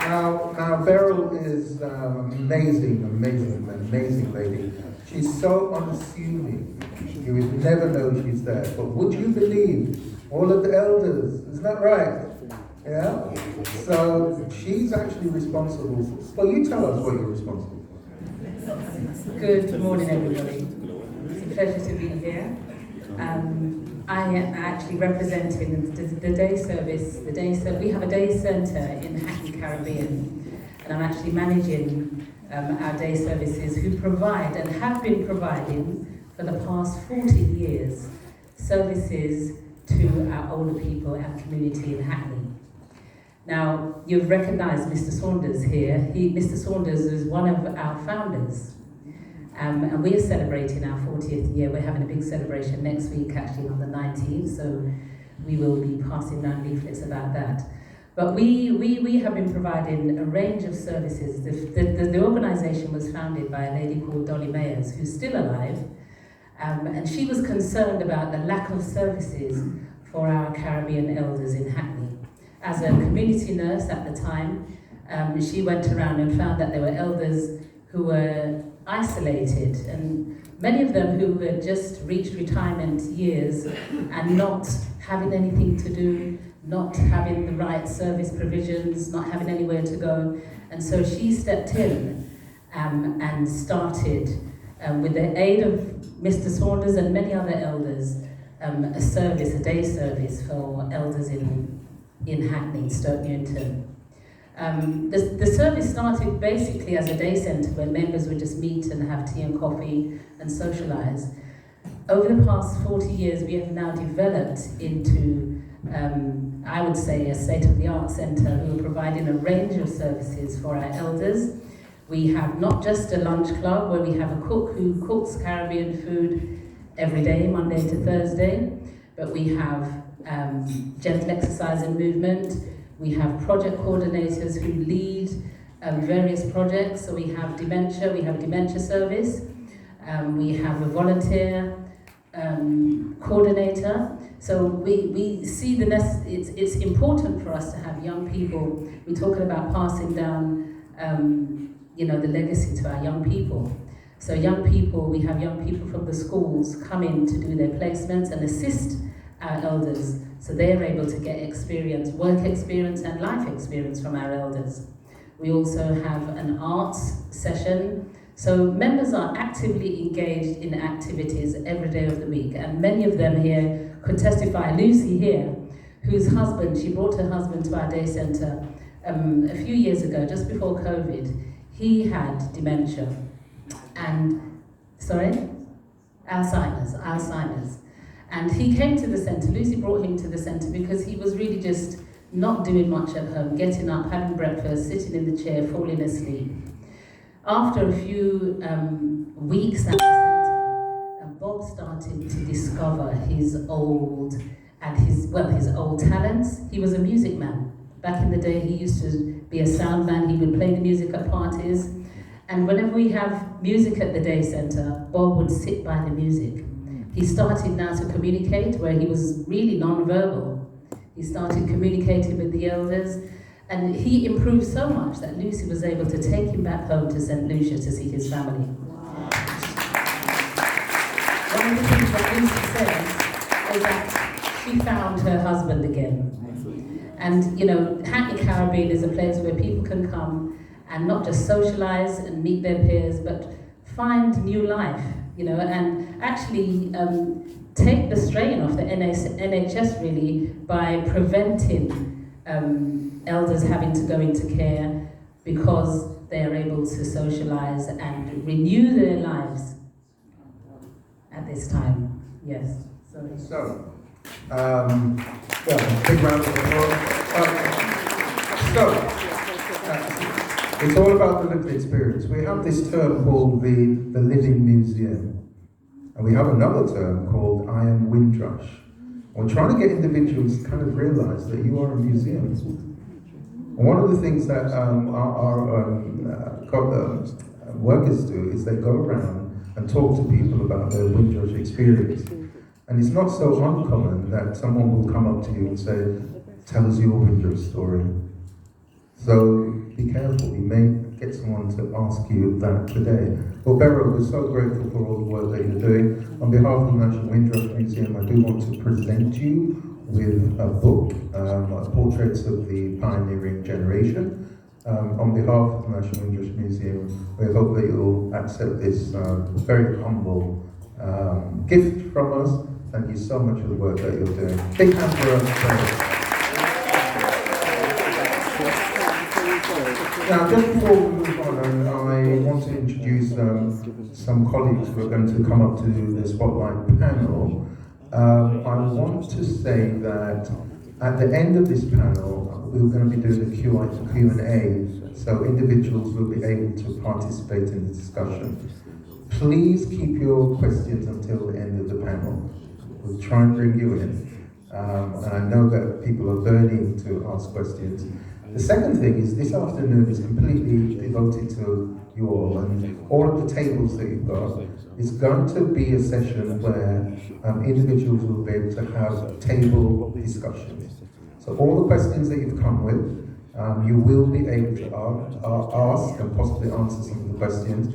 Now Beryl is amazing lady. She's so unassuming. You would never know she's there. But would you believe all of the elders? Isn't that right? Yeah? So she's actually responsible. Well, you tell us what you're responsible for. Good morning, everybody. It's a pleasure to be here. I am actually representing the day service. We have a day centre in Hackney Caribbean, and I'm actually managing our day services who provide and have been providing for the past 40 years services to our older people and community in Hackney. Now, you've recognised Mr. Saunders here. Mr. Saunders is one of our founders. And we are celebrating our 40th year. We're having a big celebration next week, actually on the 19th, so we will be passing down leaflets about that. But we have been providing a range of services. The organisation was founded by a lady called Dolly Mayers, who's still alive, and she was concerned about the lack of services for our Caribbean elders in Hackney. As a community nurse at the time, she went around and found that there were elders who were isolated, and many of them who had just reached retirement years and not having anything to do, not having the right service provisions, not having anywhere to go. And so she stepped in and started, with the aid of Mr. Saunders and many other elders, a day service for elders in Hackney, Stoke Newington. The service started basically as a day centre where members would just meet and have tea and coffee and socialise. Over the past 40 years, we have now developed into, I would say, a state-of-the-art centre who are providing a range of services for our elders. We have not just a lunch club where we have a cook who cooks Caribbean food every day, Monday to Thursday, but we have gentle exercise and movement. We have project coordinators who lead various projects. So we have a dementia service. We have a volunteer coordinator. So we see it's important for us to have young people. We're talking about passing down, the legacy to our young people. So we have young people from the schools come in to do their placements and assist our elders, so they're able to get experience, work experience and life experience from our elders. We also have an arts session. So members are actively engaged in activities every day of the week, and many of them here could testify. Lucy here, whose husband, she brought her husband to our day centre a few years ago, just before COVID. He had dementia and, Alzheimer's. And he came to the centre. Lucy brought him to the centre because he was really just not doing much at home, getting up, having breakfast, sitting in the chair, falling asleep. After a few weeks at the centre, Bob started to discover his old talents. He was a music man. Back in the day, he used to be a sound man. He would play the music at parties. And whenever we have music at the day centre, Bob would sit by the music. He started now to communicate where he was really non-verbal. He started communicating with the elders, and he improved so much that Lucy was able to take him back home to St. Lucia to see his family. Wow. One of the things that Lucy says is that she found her husband again. And Hackney Caribbean is a place where people can come and not just socialise and meet their peers, but find new life. And actually take the strain off the NHS really by preventing elders having to go into care because they are able to socialise and renew their lives at this time. Yes. Sorry. So, big round of applause. It's all about the lived experience. We have this term called the Living Museum, and we have another term called I Am Windrush. We're trying to get individuals to kind of realise that you are a museum. And one of the things that our workers do is they go around and talk to people about their Windrush experience. And it's not so uncommon that someone will come up to you and say, tell us your Windrush story. So be careful, you may get someone to ask you that today. Well, Beryl, we're so grateful for all the work that you're doing. On behalf of the National Windrush Museum, I do want to present you with a book, Portraits of the Pioneering Generation. On behalf of the National Windrush Museum, we hope that you'll accept this very humble gift from us. Thank you so much for the work that you're doing. Big hand for us. Now, just before we move on, I want to introduce some colleagues who are going to come up to the Spotlight panel. I want to say that at the end of this panel, we're going to be doing a Q&A, so individuals will be able to participate in the discussion. Please keep your questions until the end of the panel. We'll try and bring you in. And I know that people are burning to ask questions. The second thing is this afternoon is completely devoted to you all, and all of the tables that you've got is going to be a session where individuals will be able to have table discussions. So all the questions that you've come with, you will be able to ask and possibly answer some of the questions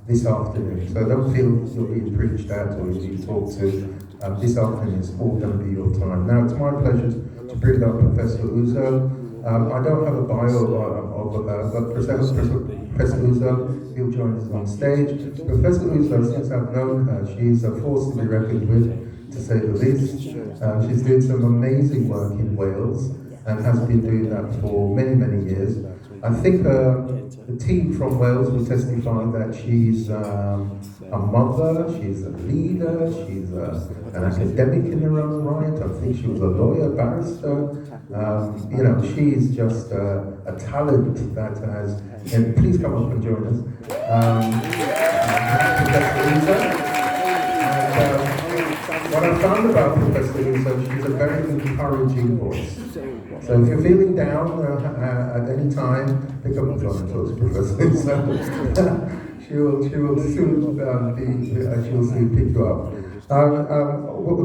this afternoon. So don't feel you're being preached at or you're being talked to. This afternoon is all going to be your time. Now, it's my pleasure to bring up Professor Uzo. I don't have a bio of her, but Professor Uzo, he'll join us on stage. Professor Uzo, since I've known her, she's a force to be reckoned with, to say the least. She's doing some amazing work in Wales and has been doing that for many, many years. I think the team from Wales will testify that she's a mother, she's a leader, she's an academic in her own right. I think she was a lawyer, barrister. You know, she's just a talent that has. And please come up and join us. Professor Lisa. What I found about Professor Lisa, she's a very encouraging voice. So if you're feeling down at any time, pick up the phone and talk to Professor Lisa. she will soon pick you up.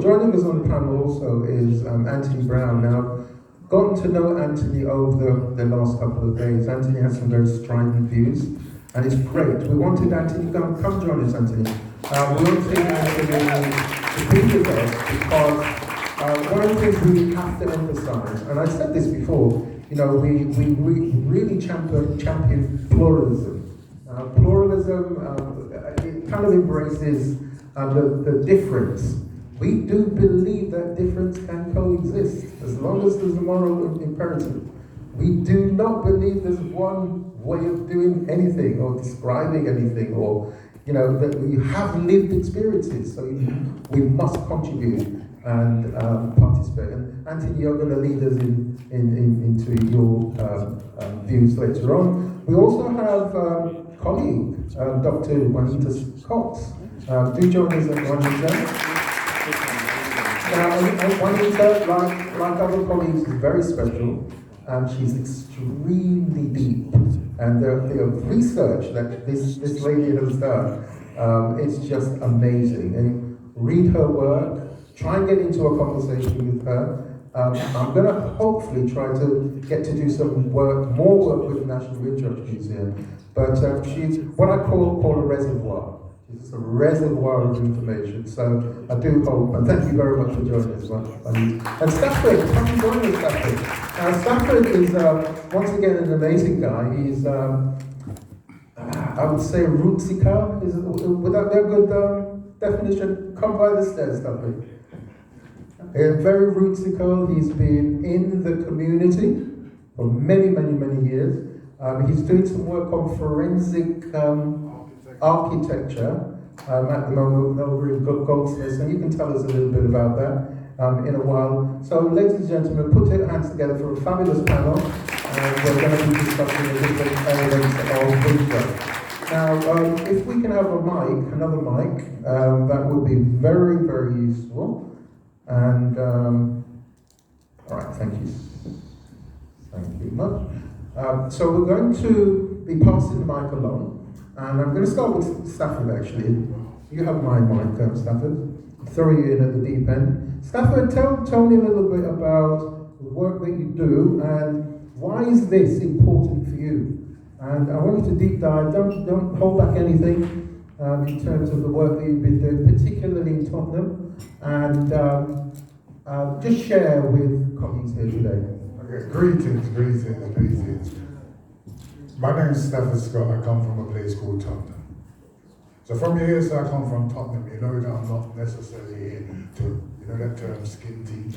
Joining us on the panel also is Anthony Brown. Now, gotten to know Anthony over the last couple of days. Anthony has some very strident views, and it's great. We wanted Anthony, come join us, Anthony. We wanted Anthony to be with us because one of the things we have to emphasize, and I said this before, you know, we really champion pluralism. Pluralism, it kind of embraces the difference. We do believe that difference can coexist as long as there's a moral imperative. We do not believe there's one way of doing anything or describing anything, or, you know, that we have lived experiences, so we must contribute and participate. And Anthony, you're going to lead us into your views later on. We also have colleague, Dr. Juanita Cox. Do join us at Juanita. Now, Juanita, like other colleagues, is very special. She's extremely deep. And the research that this lady has done, it's just amazing. And read her work, try and get into a conversation with her. I'm going to hopefully try to get to do some work, more work with the National Windrush Museum. But she's what I call a reservoir. She's a reservoir of information. So I do hope, and thank you very much for joining us. And Stafford, come and join us, Stafford. Stafford is, once again, an amazing guy. He's, I would say, rootsica. Would that be a good definition? Come by the stairs, Stafford. Very rootsical. He's been in the community for many, many, many years. He's doing some work on forensic architecture at the moment over in Goldsmiths, and you can tell us a little bit about that in a while. So, ladies and gentlemen, put your hands together for a fabulous panel, and we're going to be discussing the different elements of Windrush. Now, if we can have another mic, that would be very, very useful. And, all right, thank you. Thank you much. So we're going to be passing the mic along. And I'm going to start with Stafford, actually. You have my mic, Stafford. Throw you in at the deep end. Stafford, tell me a little bit about the work that you do and Why is this important for you? And I want you to deep dive, don't hold back anything in terms of the work that you've been doing, particularly in Tottenham, and just share with colleagues here today. Okay, greetings. My name is Stafford Scott. I come from a place called Tottenham. So from here, so I come from Tottenham. You know that I'm not necessarily here to, you know that term, skin deep.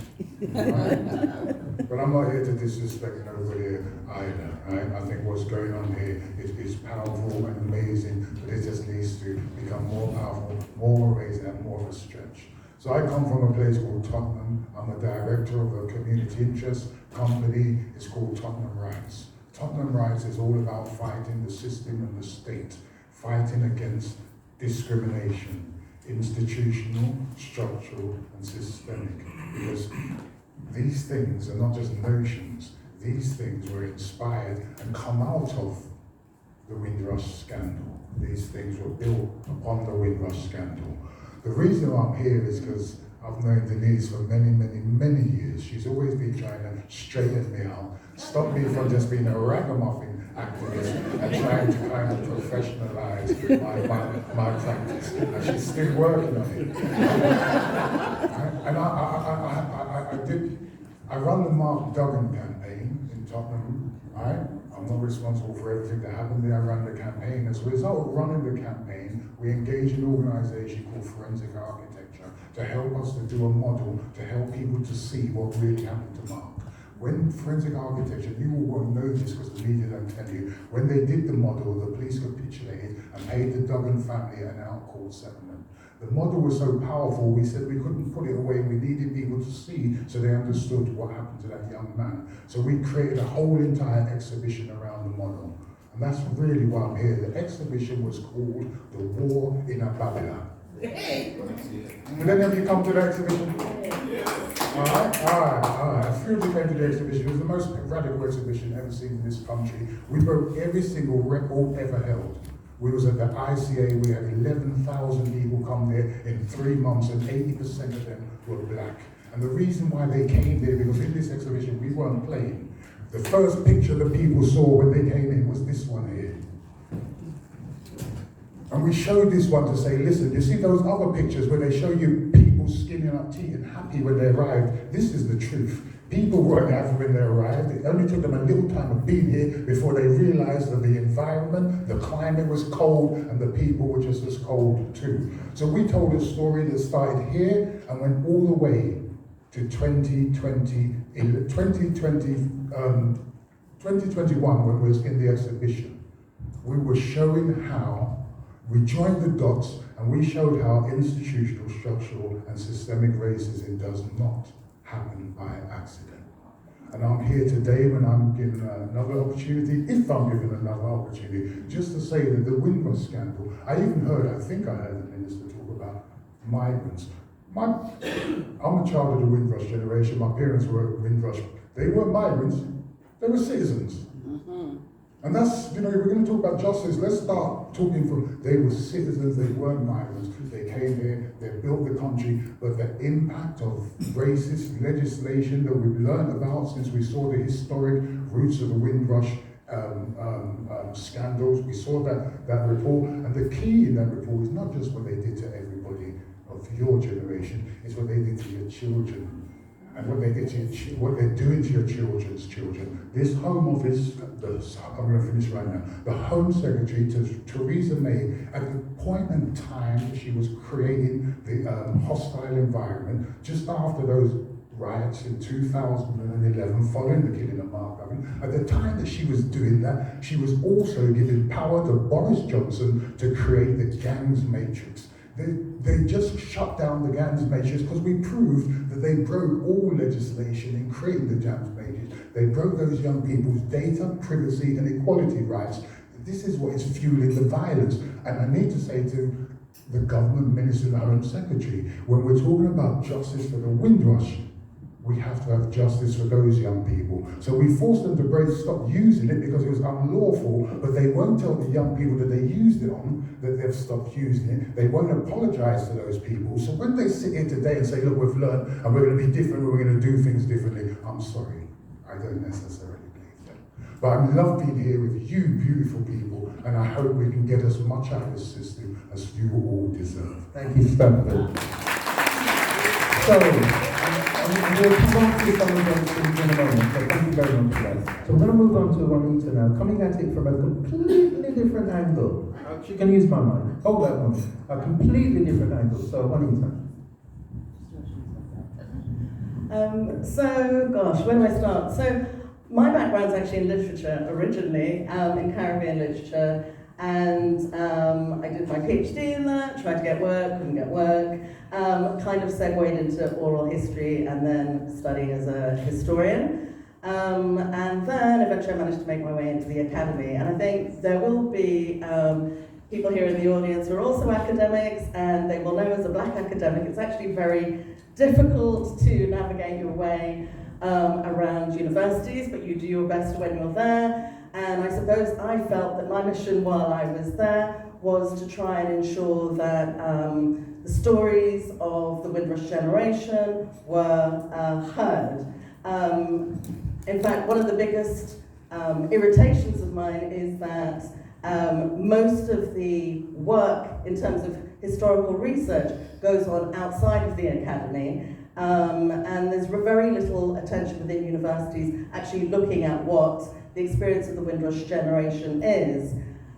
Right? But I'm not here to disrespect nobody either. Right? I think what's going on here is powerful and amazing, but it just needs to become more powerful, more amazing, and more of a stretch. So I come from a place called Tottenham. I'm a director of a community interest company. It's called Tottenham Rights. Tottenham Rights is all about fighting the system and the state, fighting against discrimination, institutional, structural, and systemic. Because these things are not just notions. These things were inspired and come out of the Windrush scandal. These things were built upon the Windrush scandal. The reason why I'm here is because I've known Denise for many years. She's always been trying to straighten me out, stop me from just being a ragamuffin activist and trying to kind of professionalize my practice. And she's still working on it. And I run the Mark Duggan campaign in Tottenham, right? I'm not responsible for everything that happened there. I ran the campaign. As a result of running the campaign, we engaged an organisation called Forensic Architecture to help us to do a model to help people to see what really happened to Mark. When Forensic Architecture, you all won't know this because the media don't tell you, when they did the model, the police capitulated and paid the Duggan family an out-court settlement. The model was so powerful, we said we couldn't put it away, we needed people to see so they understood what happened to that young man. So we created a whole entire exhibition around the model. And that's really why I'm here. The exhibition was called The War in Babylon. Did any of you come to the exhibition? Alright. A few of you came to the exhibition. It was the most radical exhibition ever seen in this country. We broke every single record ever held. We was at the ICA, we had 11,000 people come there in 3 months, and 80% of them were black. And the reason why they came there, because in this exhibition we weren't playing. The first picture that people saw when they came in was this one here. And we showed this one to say, listen, you see those other pictures where they show you people skinning up teeth and happy when they arrived? This is the truth. People weren't happy when they arrived. It only took them a little time of being here before they realized that the environment, the climate was cold, and the people were just as cold too. So we told a story that started here and went all the way to 2021 when we was in the exhibition. We were showing how we joined the dots and we showed how institutional, structural, and systemic racism does not happen by accident. And I'm here today when I'm given another opportunity, if I'm given another opportunity, just to say that the Windrush scandal, I think I heard the minister talk about migrants. I'm a child of the Windrush generation. My parents were Windrush. They weren't migrants, they were citizens. And that's, we're going to talk about justice. Let's start talking from, they were citizens, they weren't migrants. They came here, they built the country, but the impact of racist legislation that we've learned about since we saw the historic roots of the Windrush scandals, we saw that report. And the key in that report is not just what they did to everybody of your generation, it's what they did to your children. And what they did to what they're doing to your children's children. This Home Office, I'm going to finish right now. The Home Secretary, Theresa May, at the point in time that she was creating the hostile environment, just after those riots in 2011, following the killing of Mark Duggan, at the time that she was doing that, she was also giving power to Boris Johnson to create the gangs matrix. They just shut down the gangs matrix because we proved that they broke all legislation in creating the gangs matrix. They broke those young people's data, privacy, and equality rights. This is what is fueling the violence. And I need to say to the government minister and the Home Secretary, when we're talking about justice for the Windrush, we have to have justice for those young people. So we forced them to stop using it because it was unlawful, but they won't tell the young people that they used it on that they've stopped using it. They won't apologize to those people. So when they sit here today and say, look, we've learned and we're going to be different, we're going to do things differently, I'm sorry, I don't necessarily believe that. But I love being here with you beautiful people, and I hope we can get as much out of this system as you all deserve. Thank you, Stafford. So, I'm going to come on to some of those things in a moment, so thank you very much for that. So we're going to move on to Juanita now, coming at it from a completely different angle. She can use my mind. Hold that one. A completely different angle. So, Juanita. Where do I start? So, my background's actually in literature originally, in Caribbean literature, and I did my PhD in that, tried to get work, couldn't get work, kind of segued into oral history and then studying as a historian. And then eventually I managed to make my way into the academy, and I think there will be people here in the audience who are also academics, and they will know as a black academic it's actually very difficult to navigate your way around universities, but you do your best when you're there. And I suppose I felt that my mission while I was there was to try and ensure that the stories of the Windrush generation were heard. In fact, one of the biggest irritations of mine is that most of the work in terms of historical research goes on outside of the academy, and there's very little attention within universities actually looking at what the experience of the Windrush generation is.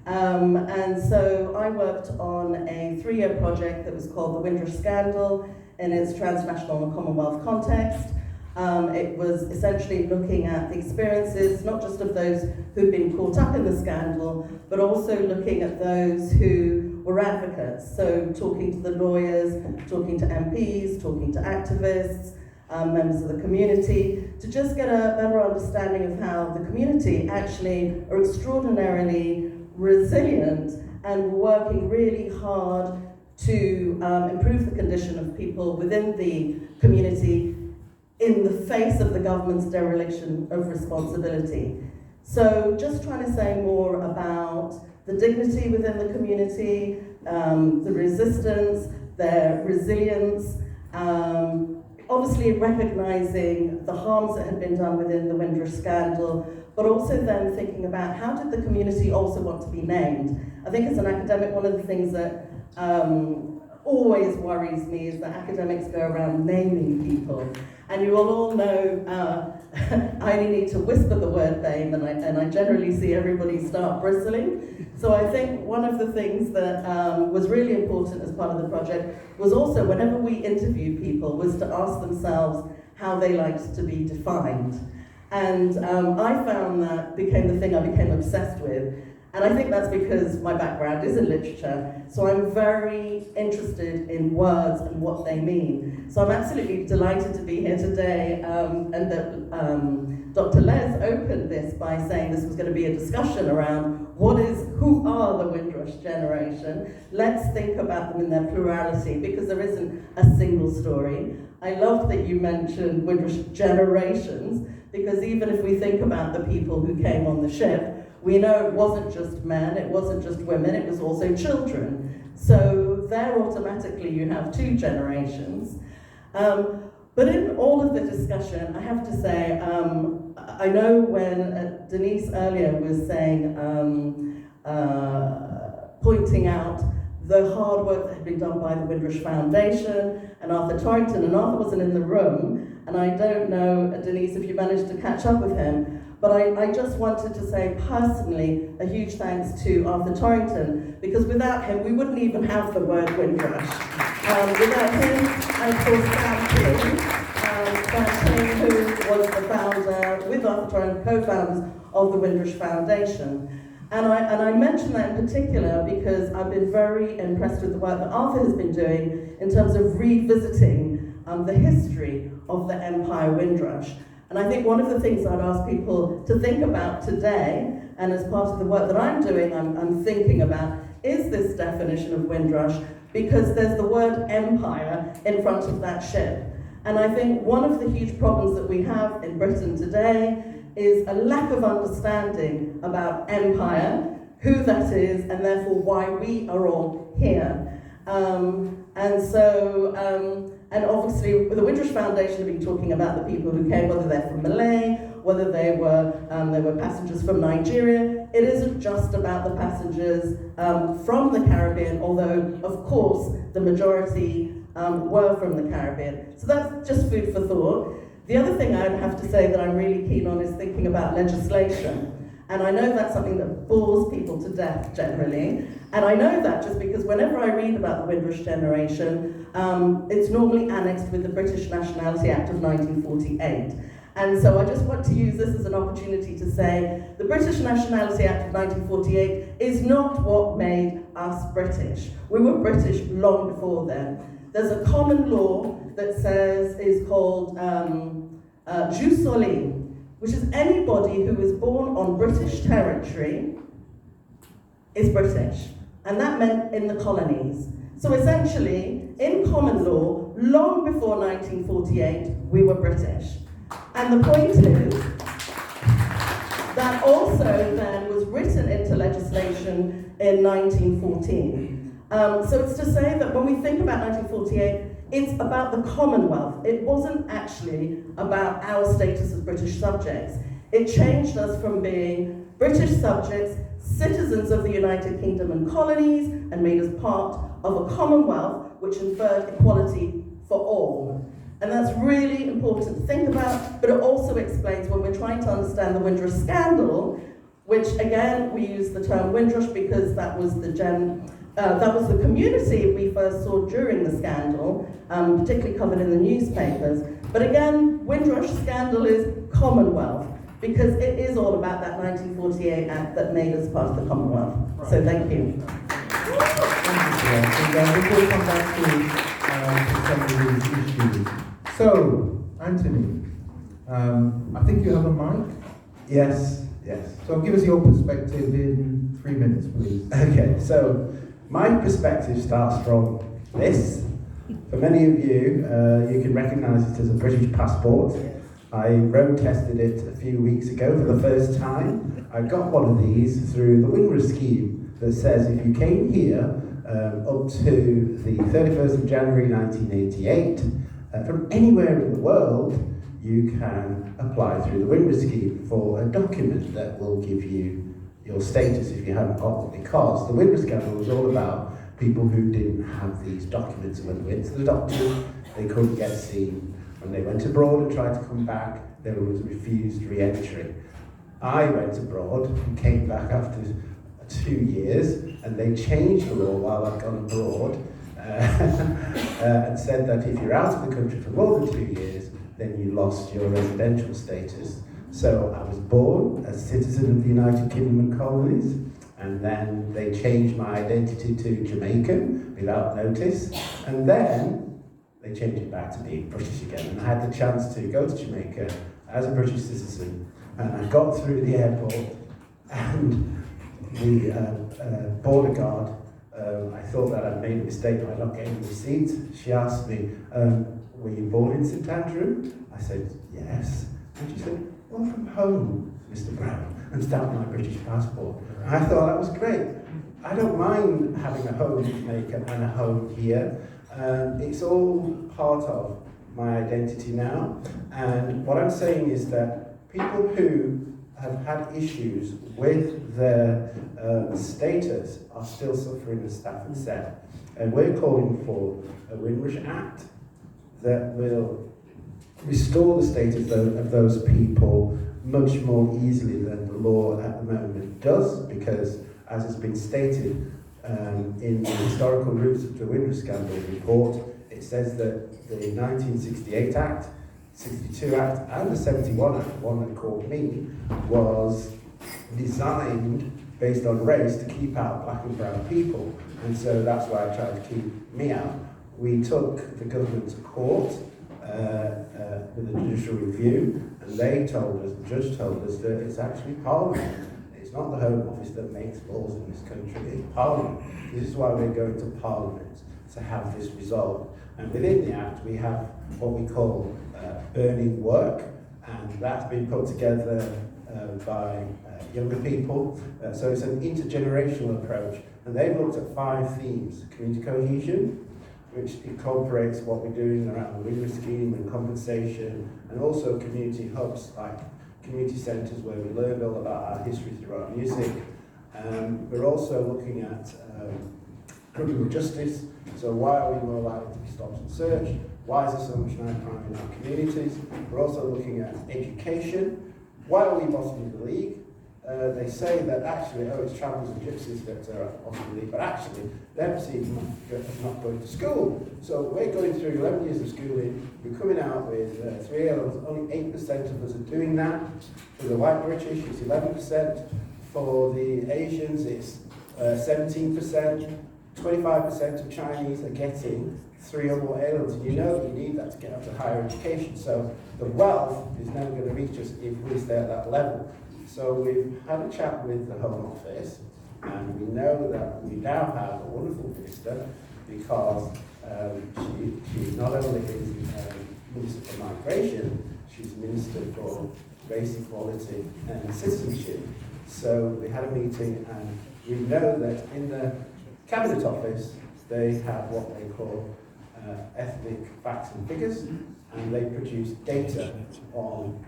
And so I worked on a 3-year project that was called the Windrush Scandal in its transnational and Commonwealth context. It was essentially looking at the experiences, not just of those who'd been caught up in the scandal, but also looking at those who were advocates. So talking to the lawyers, talking to MPs, talking to activists, members of the community, to just get a better understanding of how the community actually are extraordinarily resilient and working really hard to improve the condition of people within the community in the face of the government's dereliction of responsibility. So just trying to say more about the dignity within the community, the resistance, their resilience, obviously recognizing the harms that had been done within the Windrush scandal, but also then thinking about how did the community also want to be named. I think as an academic, one of the things that always worries me is that academics go around naming people. And you will all know I only need to whisper the word name and I generally see everybody start bristling. So I think one of the things that was really important as part of the project was also whenever we interviewed people was to ask themselves how they liked to be defined. And I found that became the thing I became obsessed with. And I think that's because my background is in literature, so I'm very interested in words and what they mean. So I'm absolutely delighted to be here today, and that Dr. Les opened this by saying this was going to be a discussion around who are the Windrush generation. Let's think about them in their plurality, because there isn't a single story. I love that you mentioned Windrush generations, because even if we think about the people who came on the ship, we know it wasn't just men, it wasn't just women, it was also children. So there automatically you have 2 generations. But in all of the discussion, I have to say, I know when Denise earlier was saying, pointing out the hard work that had been done by the Windrush Foundation and Arthur Torrington, and Arthur wasn't in the room, and I don't know, Denise, if you managed to catch up with him, but I just wanted to say personally a huge thanks to Arthur Torrington, because without him we wouldn't even have the word Windrush. Without him, and of course Sam King, who was the founder, with Arthur Torrington, co-founders of the Windrush Foundation. And I mention that in particular because I've been very impressed with the work that Arthur has been doing in terms of revisiting the history of the Empire Windrush. And I think one of the things I'd ask people to think about today, and as part of the work that I'm doing, I'm thinking about, is this definition of Windrush, because there's the word empire in front of that ship. And I think one of the huge problems that we have in Britain today is a lack of understanding about empire, who that is, and therefore why we are all here. And And obviously, the Windrush Foundation have been talking about the people who came, whether they're from Malay, whether they were passengers from Nigeria. It isn't just about the passengers from the Caribbean, although, of course, the majority were from the Caribbean. So that's just food for thought. The other thing I would have to say that I'm really keen on is thinking about legislation. And I know that's something that bores people to death generally. And I know that just because whenever I read about the Windrush Generation, it's normally annexed with the British Nationality Act of 1948. And so I just want to use this as an opportunity to say the British Nationality Act of 1948 is not what made us British. We were British long before then. There's a common law that is called jus soli, which is anybody who is born on British territory is British. And that meant in the colonies. So essentially, in common law, long before 1948, we were British. And the point is, that also then was written into legislation in 1914. So it's to say that when we think about 1948, it's about the Commonwealth. It wasn't actually about our status as British subjects. It changed us from being British subjects, citizens of the United Kingdom and colonies, and made us part of a Commonwealth which inferred equality for all. And that's really important to think about, but it also explains when we're trying to understand the Windrush scandal, which again, we use the term Windrush because that was the community we first saw during the scandal, particularly covered in the newspapers. But again, Windrush scandal is Commonwealth, because it is all about that 1948 Act that made us part of the Commonwealth. Right. So thank you. And before we come back to some of these issues. So, Anthony, I think you have a mic? Yes. So give us your perspective in 3 minutes, please. Okay, so my perspective starts from this. For many of you, you can recognise it as a British passport. I road tested it a few weeks ago for the first time. I got one of these through the Windrush scheme that says if you came here up to the 31st of January 1988, from anywhere in the world, you can apply through the Windrush scheme for a document that will give you your status if you haven't got it, because the Windrush scandal was all about people who didn't have these documents. When they went to the doctor, they couldn't get seen. When they went abroad and tried to come back, they was refused re-entry. I went abroad and came back after 2 years, and they changed the law while I'd gone abroad and said that if you're out of the country for more than 2 years, then you lost your residential status. So I was born a citizen of the United Kingdom and colonies, and then they changed my identity to Jamaican without notice, and then they changed it back to being British again. And I had the chance to go to Jamaica as a British citizen, and I got through the airport, and the border guard, I thought that I'd made a mistake by not getting the receipt. She asked me, were you born in St Andrew? I said, yes. And she said, well, from home, Mr Brown, and stamped my British passport. I thought that was great. I don't mind having a home in Jamaica and a home here. It's all part of my identity now. And what I'm saying is that people who have had issues with their status are still suffering, as Stafford said. And we're calling for a Windrush Act that will restore the status of those people much more easily than the law at the moment does, because, as has been stated in the historical roots of the Windrush Scandal report, it says that the 1968 Act, 62 Act and the 71 Act, the one that caught me, was designed based on race to keep out black and brown people, and so that's why I tried to keep me out. We took the government to court with a judicial review, and they told us, the judge told us, that it's actually Parliament. It's not the Home Office that makes laws in this country, it's Parliament. This is why we're going to Parliament, to have this resolved. And within the Act, we have what we call burning work, and that's been put together by younger people. So it's an intergenerational approach, and they've looked at 5 themes: community cohesion, which incorporates what we're doing around the Windrush scheme and compensation, and also community hubs like community centres where we learn all about our history through our music. We're also looking at criminal justice. So why are we more likely to be stopped and searched? Why is there so much knife crime in our communities? We're also looking at education. Why are we bottom of the league? They say that actually, it's travellers and gypsies that are bottom of the league, but actually, they're perceived as not going to school. So we're going through 11 years of schooling, we're coming out with 3 A-levels, only 8% of us are doing that. For the white British, it's 11%. For the Asians, it's 17%. 25% of Chinese are getting 3 or more A-levels, and you know that you need that to get up to higher education. So the wealth is never going to reach us if we stay at that level. So we've had a chat with the Home Office, and we know that we now have a wonderful minister, because she not only is Minister for Migration, she's Minister for Race Equality and Citizenship. So we had a meeting, and we know that in the Cabinet Office they have what they call ethnic facts and figures, and they produce data on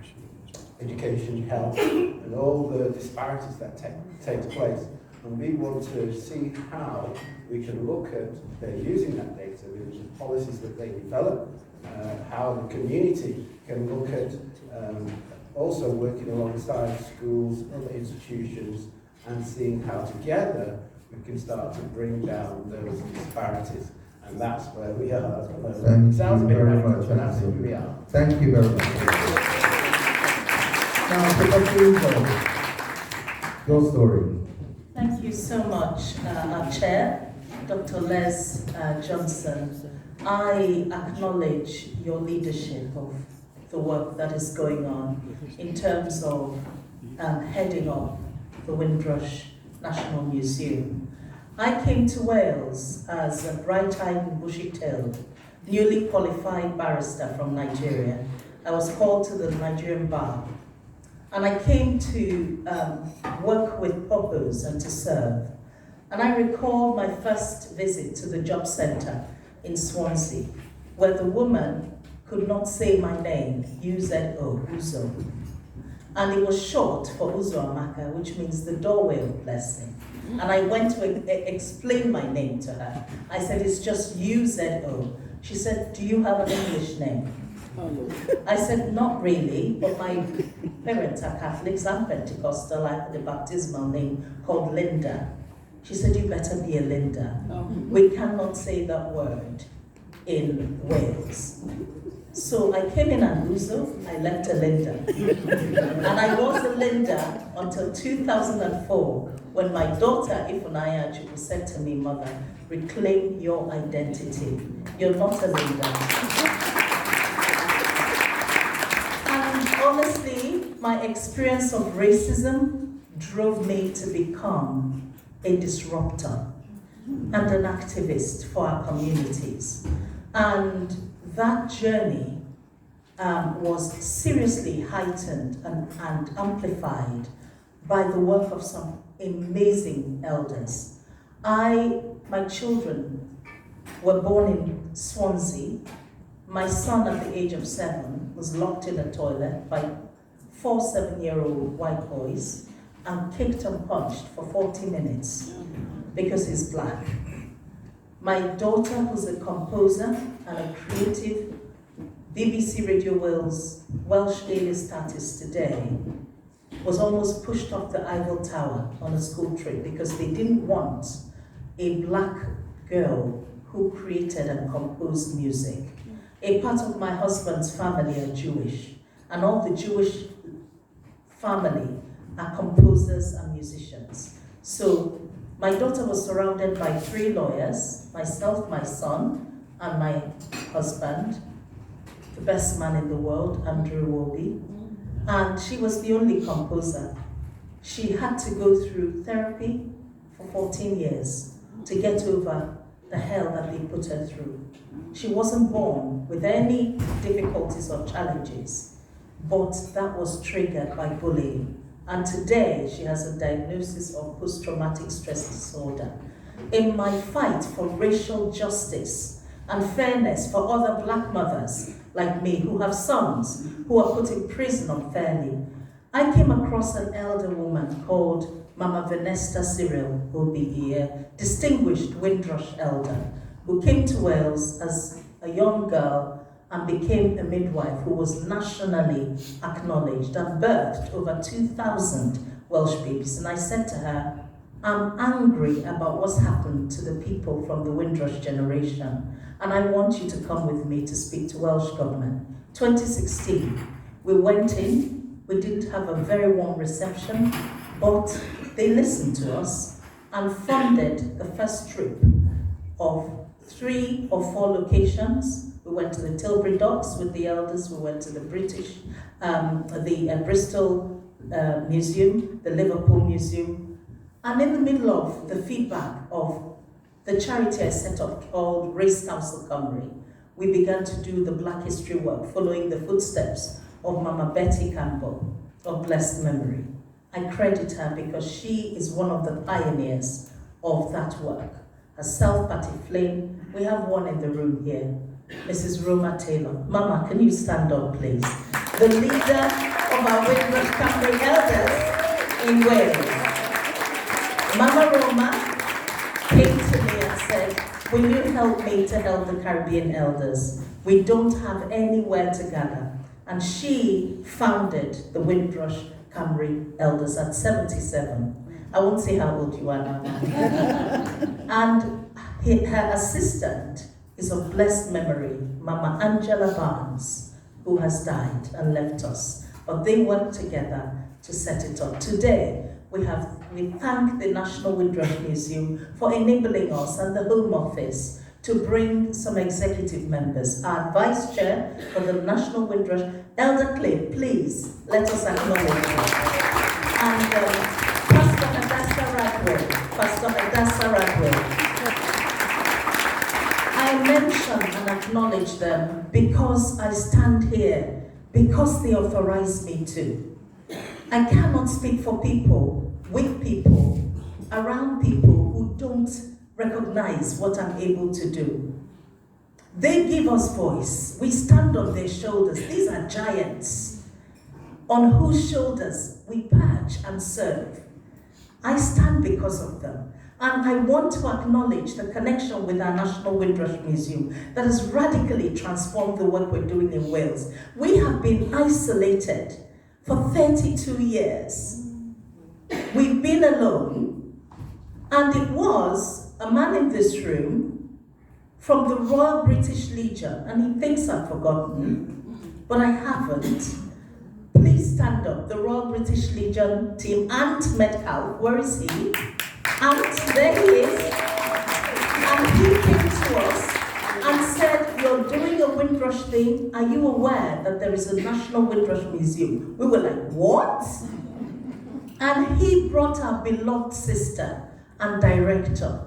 education, health, and all the disparities that takes place. And we want to see how we can look at they're using that data with the policies that they develop, how the community can look at also working alongside schools, other institutions, and seeing how together we can start to bring down those disparities. And that's where we are. Thank Sounds you a bit very radical, much. but that's where we are. Thank you very much. Now, Professor Uzo, your story. Thank you so much, our Chair, Dr. Les Johnson. I acknowledge your leadership of the work that is going on in terms of heading up the Windrush National Museum. I came to Wales as a bright-eyed and bushy-tailed, newly qualified barrister from Nigeria. I was called to the Nigerian bar, and I came to work with purpose and to serve. And I recall my first visit to the job centre in Swansea, where the woman could not say my name, Uzo, Uzo. And it was short for Uzo Amaka, which means the doorway of blessing. And I went to explain my name to her. I said, it's just Uzo. She said, do you have an English name? I said, not really, but my parents are Catholics and Pentecostal. I had a baptismal name called Linda. She said, you better be a Linda. We cannot say that word in Wales. So I came in an Uzo, I left a Linda. And I was a Linda until 2004, when my daughter, Ifunanya Chukwu, said to me, Mother, reclaim your identity. You're not a Linda. And honestly, my experience of racism drove me to become a disruptor and an activist for our communities. And that journey was seriously heightened and amplified by the work of some amazing elders. My children were born in Swansea. My son at the age of 7 was locked in a toilet by 4 7-year-old white boys and kicked and punched for 40 minutes because he's black. My daughter, who's a composer and a creative, BBC Radio Welsh A-list artist today, was almost pushed off the Eiffel Tower on a school trip because they didn't want a black girl who created and composed music. A part of my husband's family are Jewish, and all the Jewish family are composers and musicians. So my daughter was surrounded by 3 lawyers, myself, my son, and my husband, the best man in the world, Andrew Wobi, and she was the only composer. She had to go through therapy for 14 years to get over the hell that they put her through. She wasn't born with any difficulties or challenges, but that was triggered by bullying. And today, she has a diagnosis of post-traumatic stress disorder. In my fight for racial justice and fairness for other black mothers like me who have sons who are put in prison unfairly. I came across an elder woman called Mama Vanessa Cyril, who will be here, distinguished Windrush elder, who came to Wales as a young girl and became a midwife who was nationally acknowledged and birthed over 2,000 Welsh babies. And I said to her, I'm angry about what's happened to the people from the Windrush generation, and I want you to come with me to speak to Welsh government. 2016, we went in, we didn't have a very warm reception, but they listened to us and funded the first trip of 3 or 4 locations. We went to the Tilbury Docks with the elders, we went to the British, the Bristol Museum, the Liverpool Museum, and in the middle of the feedback of the charity I set up called Race Council Cymru, we began to do the Black History work, following the footsteps of Mama Betty Campbell, of blessed memory. I credit her because she is one of the pioneers of that work. Herself, Patty Flynn, we have one in the room here, Mrs. Roma Taylor. Mama, can you stand up, please? The leader of our Windrush Cymru elders in Wales. Mama Roma came to me and said, will you help me to help the Caribbean elders? We don't have anywhere to gather. And she founded the Windrush Cymru elders at 77. I won't say how old you are now. And her assistant is of blessed memory, Mama Angela Barnes, who has died and left us. But they worked together to set it up. Today, we thank the National Windrush Museum for enabling us and the Home Office to bring some executive members. Our Vice Chair for the National Windrush, Elder Cliff, please let us acknowledge you. And Pastor Hadassah Radway. I mention and acknowledge them because I stand here, because they authorize me to. I cannot speak for people, with people, around people who don't recognize what I'm able to do. They give us voice. We stand on their shoulders. These are giants on whose shoulders we perch and serve. I stand because of them. And I want to acknowledge the connection with our National Windrush Museum that has radically transformed the work we're doing in Wales. We have been isolated for 32 years. We've been alone, and it was a man in this room from the Royal British Legion, and he thinks I've forgotten, but I haven't. Please stand up. The Royal British Legion team, Ant Metcalf, where is he? Ant, there he is. And he came to us and said, you're doing a Windrush thing. Are you aware that there is a National Windrush Museum? We were like, what? And he brought our beloved sister and director,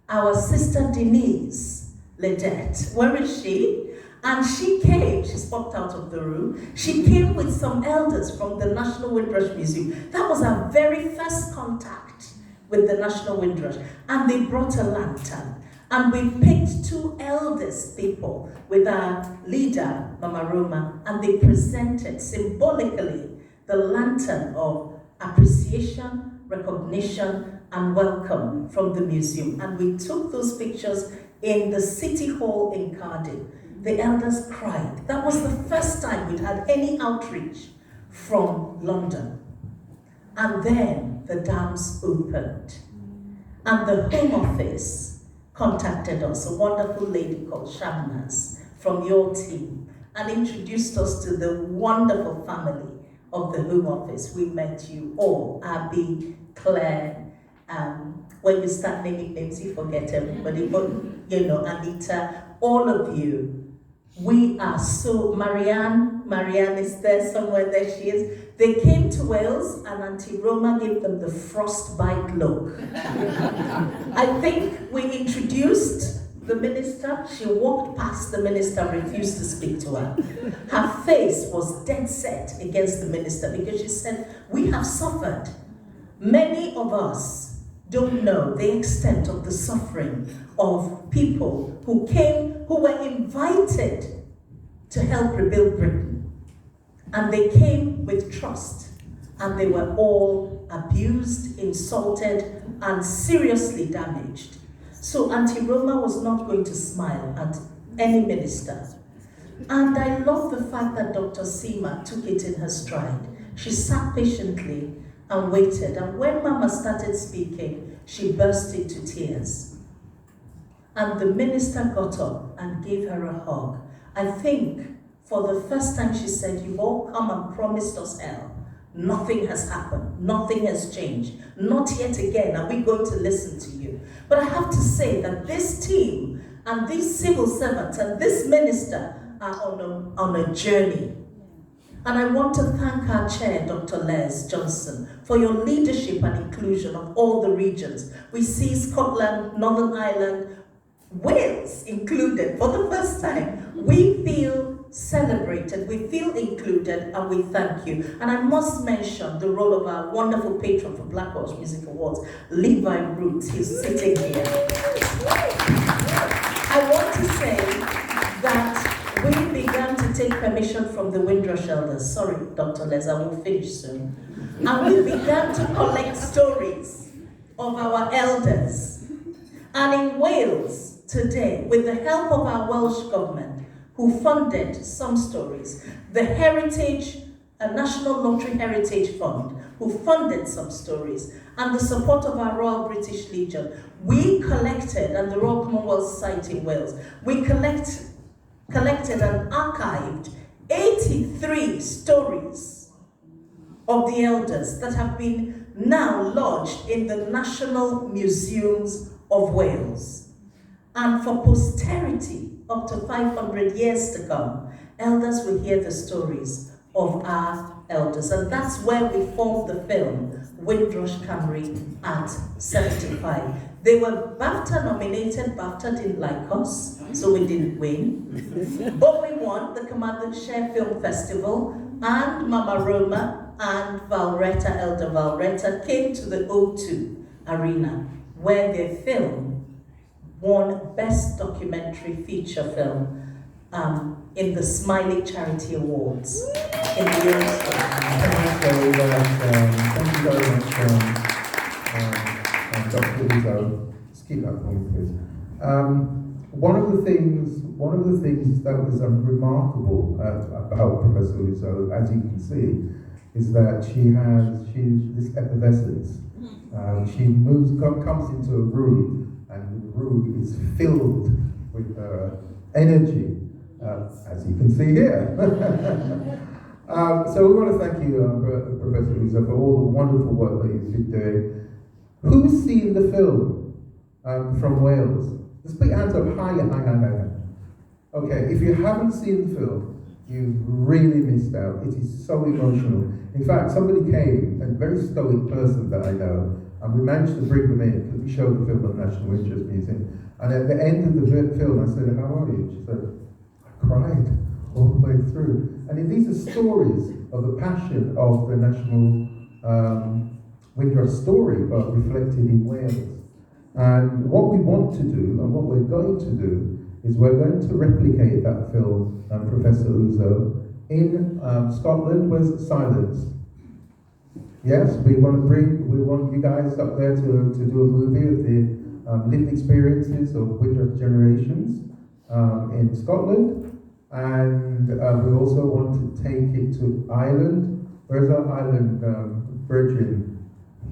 our sister Denise Ledette. Where is she? And she came, she's popped out of the room. She came with some elders from the National Windrush Museum. That was our very first contact with the National Windrush. And they brought a lantern. And we picked 2 eldest people with our leader, Mama Roma, and they presented symbolically the lantern of appreciation, recognition, and welcome from the museum. And we took those pictures in the City Hall in Cardiff. The elders cried. That was the first time we'd had any outreach from London. And then the dams opened. And the Home Office contacted us, a wonderful lady called Shabnaz from your team, and introduced us to the wonderful family of the Home Office. We met you all, Abby, Claire, when you start naming names, you forget everybody, but Anita, all of you. We are so, Marianne is there somewhere, there she is. They came to Wales and Auntie Roma gave them the frostbite look. I think we introduced the minister. She walked past the minister, refused to speak to her. Her face was dead set against the minister because she said, we have suffered. Many of us don't know the extent of the suffering of people who came, who were invited to help rebuild Britain. And they came with trust, and they were all abused, insulted, and seriously damaged. So Auntie Roma was not going to smile at any minister. And I love the fact that Dr. Seema took it in her stride. She sat patiently and waited. And when Mama started speaking, she burst into tears. And the minister got up and gave her a hug. I think for the first time she said, "You've all come and promised us hell. Nothing has happened. Nothing has changed. Not yet again are we going to listen to you." But I have to say that this team and these civil servants and this minister are on a journey. And I want to thank our chair, Dr. Les Johnson, for your leadership and inclusion of all the regions. We see Scotland, Northern Ireland, Wales included for the first time. We feel celebrated, we feel included, and we thank you. And I must mention the role of our wonderful patron for Black Welsh Music Awards, Levi Roots. He's sitting here. I want to say that we began to take permission from the Windrush elders. Sorry, Dr. Les, I will finish soon. And we began to collect stories of our elders. And in Wales today, with the help of our Welsh government, who funded some stories, the National Lottery Heritage Fund, who funded some stories, and the support of our Royal British Legion, we collected, and the Royal Commonwealth Society in Wales, we collected and archived 83 stories of the elders that have been now lodged in the National Museums of Wales. And for posterity, up to 500 years to come, elders will hear the stories of our elders. And that's where we formed the film, Windrush Camry at 75. They were BAFTA nominated. BAFTA didn't like us, so we didn't win. But we won the Carmarthenshire Film Festival, and Mama Roma and Valretta, Elder Valretta, came to the O2 Arena, where their film won Best Documentary Feature Film in the Smiley Charity Awards in the years. Thank you very much, Dr. Uzo. Just keep that for me, please. One of the things that was remarkable about Professor Uzo, as you can see, is that she's this effervescence. She comes into a room, and the room is filled with energy, as you can see here. So we want to thank you, Professor Uzo, for all the wonderful work that you've been doing. Who's seen the film from Wales? Let's put your hands up higher. Okay, if you haven't seen the film, you've really missed out. It is so emotional. In fact, somebody came, a very stoic person that I know, and we managed to bring them in because we showed the film at the National Windrush Museum. And at the end of the film, I said, "How are you?" She said, "I cried all the way through." And these are stories of the passion of the National Windrush story, but reflected in Wales. And what we want to do, and what we're going to do, is we're going to replicate that film, Professor Uzo, in Scotland. Where's silence? Yes, we want you guys up there to do a movie of the lived experiences of Windrush generations in Scotland, and we also want to take it to Ireland. Where's our Ireland virgin?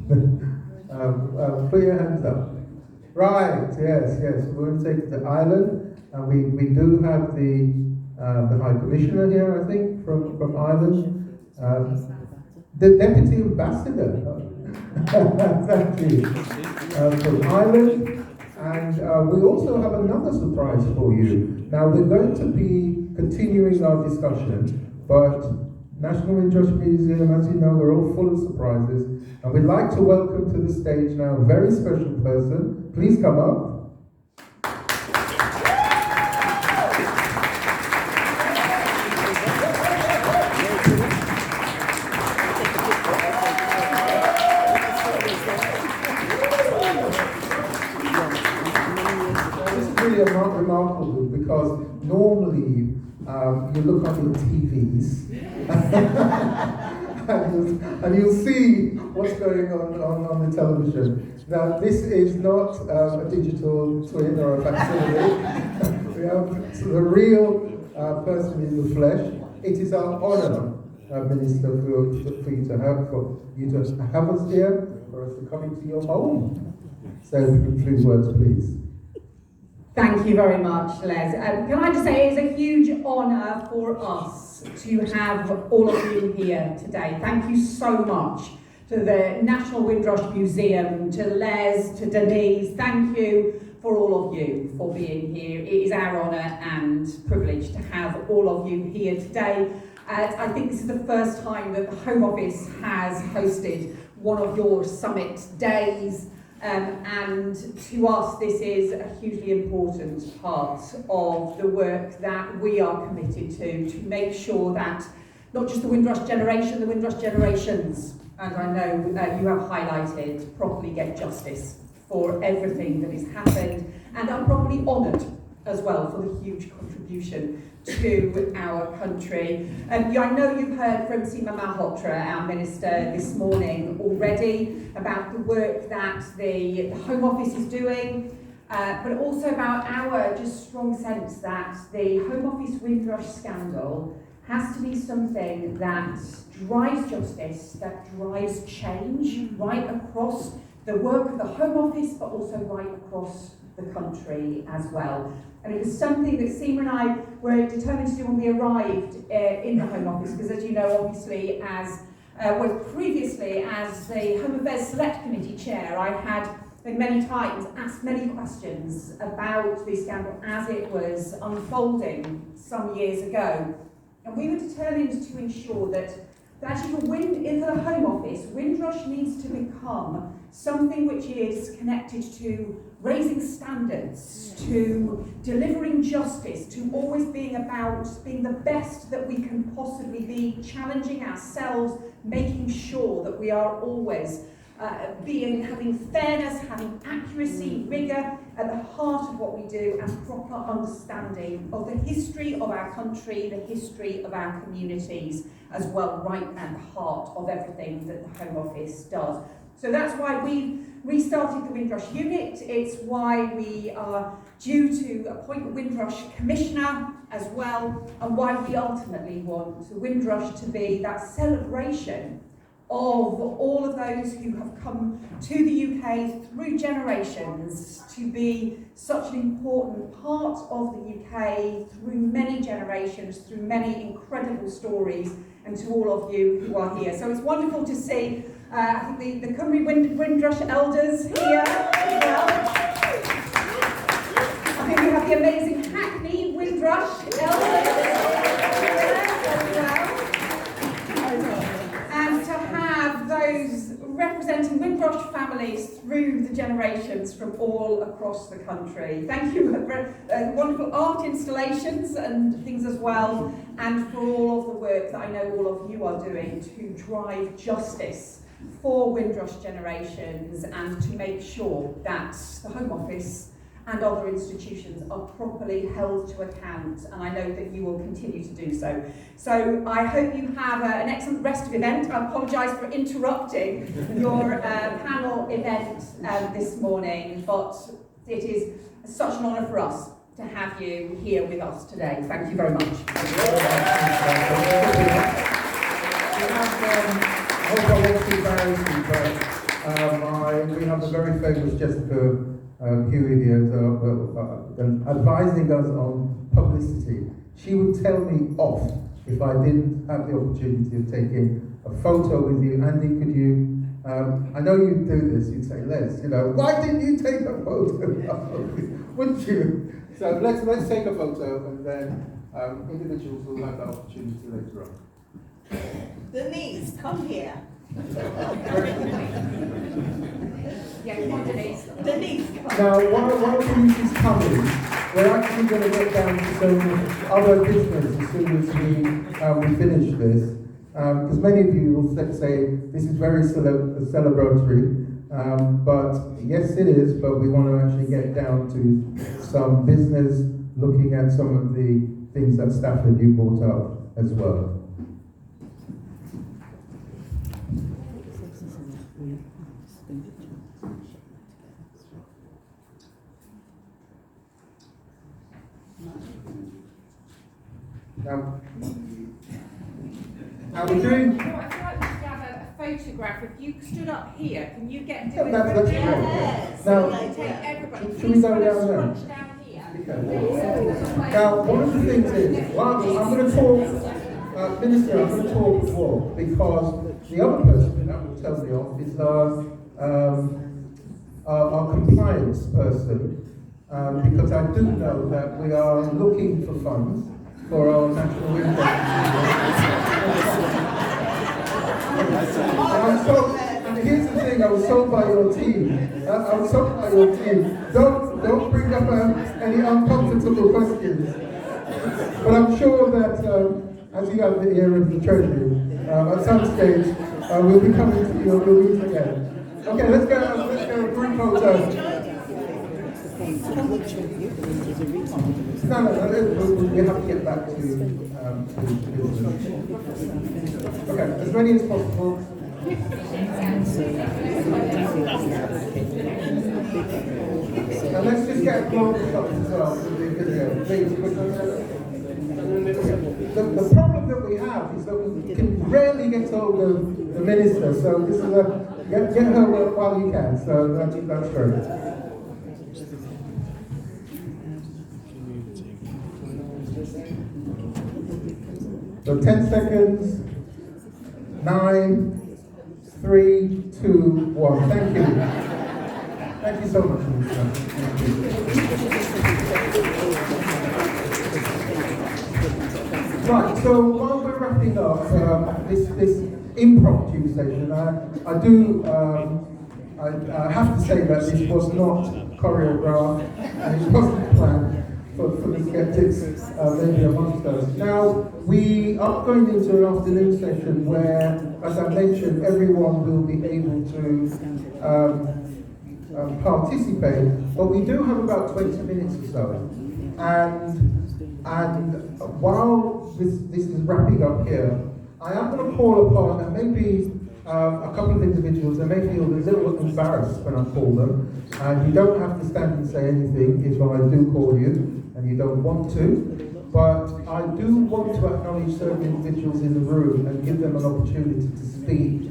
Put your hands up. Right, yes. We're going to take it to Ireland, and we do have the High Commissioner here, I think, from Ireland. The Deputy Ambassador, thank you, from Ireland. And we also have another surprise for you. Now, we're going to be continuing our discussion, but National Windrush Museum, as you know, we're all full of surprises. And we'd like to welcome to the stage now a very special person. Please come up. This is really remarkable, because because normally you look on your TVs and you'll see what's going on the television. Now, this is not a digital twin or a facsimile. We have the real person in the flesh. It is our honour, Minister, for you to have us here, for us to come into your home. So, a few words, please. Thank you very much, Les. Can I just say it's a huge honour for us to have all of you here today. Thank you so much to the National Windrush Museum, to Les, to Denise. Thank you for all of you for being here. It is our honour and privilege to have all of you here today. I think this is the first time that the Home Office has hosted one of your summit days. And to us, this is a hugely important part of the work that we are committed to make sure that not just the Windrush generation, the Windrush generations, and I know you have highlighted, properly get justice for everything that has happened and are properly honoured as well for the huge contribution to our country. I know you've heard from Seema Malhotra, our Minister, this morning already about the work that the Home Office is doing, but also about our just strong sense that the Home Office Windrush scandal has to be something that drives justice, that drives change right across the work of the Home Office, but also right across the country as well. And it was something that Seema and I were determined to do when we arrived in the Home Office, because as you know, obviously, previously as the Home Affairs Select Committee Chair, I had many times asked many questions about the scandal as it was unfolding some years ago. And we were determined to ensure that actually in the Home Office, Windrush needs to become something which is connected to raising standards, to delivering justice, to always being about being the best that we can possibly be, challenging ourselves, making sure that we are always having fairness, having accuracy, rigour at the heart of what we do, and proper understanding of the history of our country, the history of our communities as well, right at the heart of everything that the Home Office does. So that's why we restarted the Windrush unit. It's why we are due to appoint a Windrush Commissioner as well, and why we ultimately want the Windrush to be that celebration of all of those who have come to the UK through generations, to be such an important part of the UK through many generations, through many incredible stories, and to all of you who are here. So it's wonderful to see I think the Cymru Windrush elders here as well. I think we have the amazing Hackney Windrush elders as well. And to have those representing Windrush families through the generations from all across the country. Thank you for wonderful art installations and things as well, and for all of the work that I know all of you are doing to drive justice for Windrush generations and to make sure that the Home Office and other institutions are properly held to account, and I know that you will continue to do so. So I hope you have an excellent rest of the event. I apologise for interrupting your panel event this morning, but it is such an honour for us to have you here with us today. Thank you very much. We have a very famous Jessica Huey here advising us on publicity. She would tell me off if I didn't have the opportunity of taking a photo with you. Andy, could you, I know you do this, you'd say, Les, why didn't you take a photo? Wouldn't you? So let's take a photo, and then individuals will have that opportunity later on. Denise, come here. Yeah, come on, Denise. Denise, come. Now, while Denise is coming, we're actually going to get down to some other business as soon as we finish this. Because many of you will say this is very celebratory, but yes it is, but we want to actually get down to some business looking at some of the things that Stafford you brought up as well. Now we're doing. I'd like to have a photograph. If you stood up here, can you get Yeah, that's it? great. Yes. Now, Take everybody. should we Please go kind of down there? scrunch down here. Now, one of the things is, well, I'm going to talk, Minister, I'm going to talk as well, because the other person that will tell me off is our compliance person, because I do know that we are looking for funds for our national Windrush. And here's the thing, I was told by your team, don't bring up any uncomfortable questions. But I'm sure that as you have the ear of the Treasury, at some stage we'll be coming to you and we'll meet again. Okay, let's go group photo. No, we have to get back to business. Okay, as many as possible. And let's just get a global shot as well with the video. Please, the problem that we have is that we can rarely get hold of the minister, so this is get her while you can, so that's great. So 10 seconds, 9, 3, 2, 1. Thank you. Thank you so much, Minister. Right, so while we're wrapping up this impromptu session, I have to say that this was not choreographed and it wasn't planned for the skeptics, maybe amongst us. Now, we are going into an afternoon session where, as I mentioned, everyone will be able to participate, but we do have about 20 minutes or so. And while this is wrapping up here, I am going to call upon, and maybe a couple of individuals that may feel a little embarrassed when I call them, and you don't have to stand and say anything if I do call you, and you don't want to, but I do want to acknowledge certain individuals in the room and give them an opportunity to speak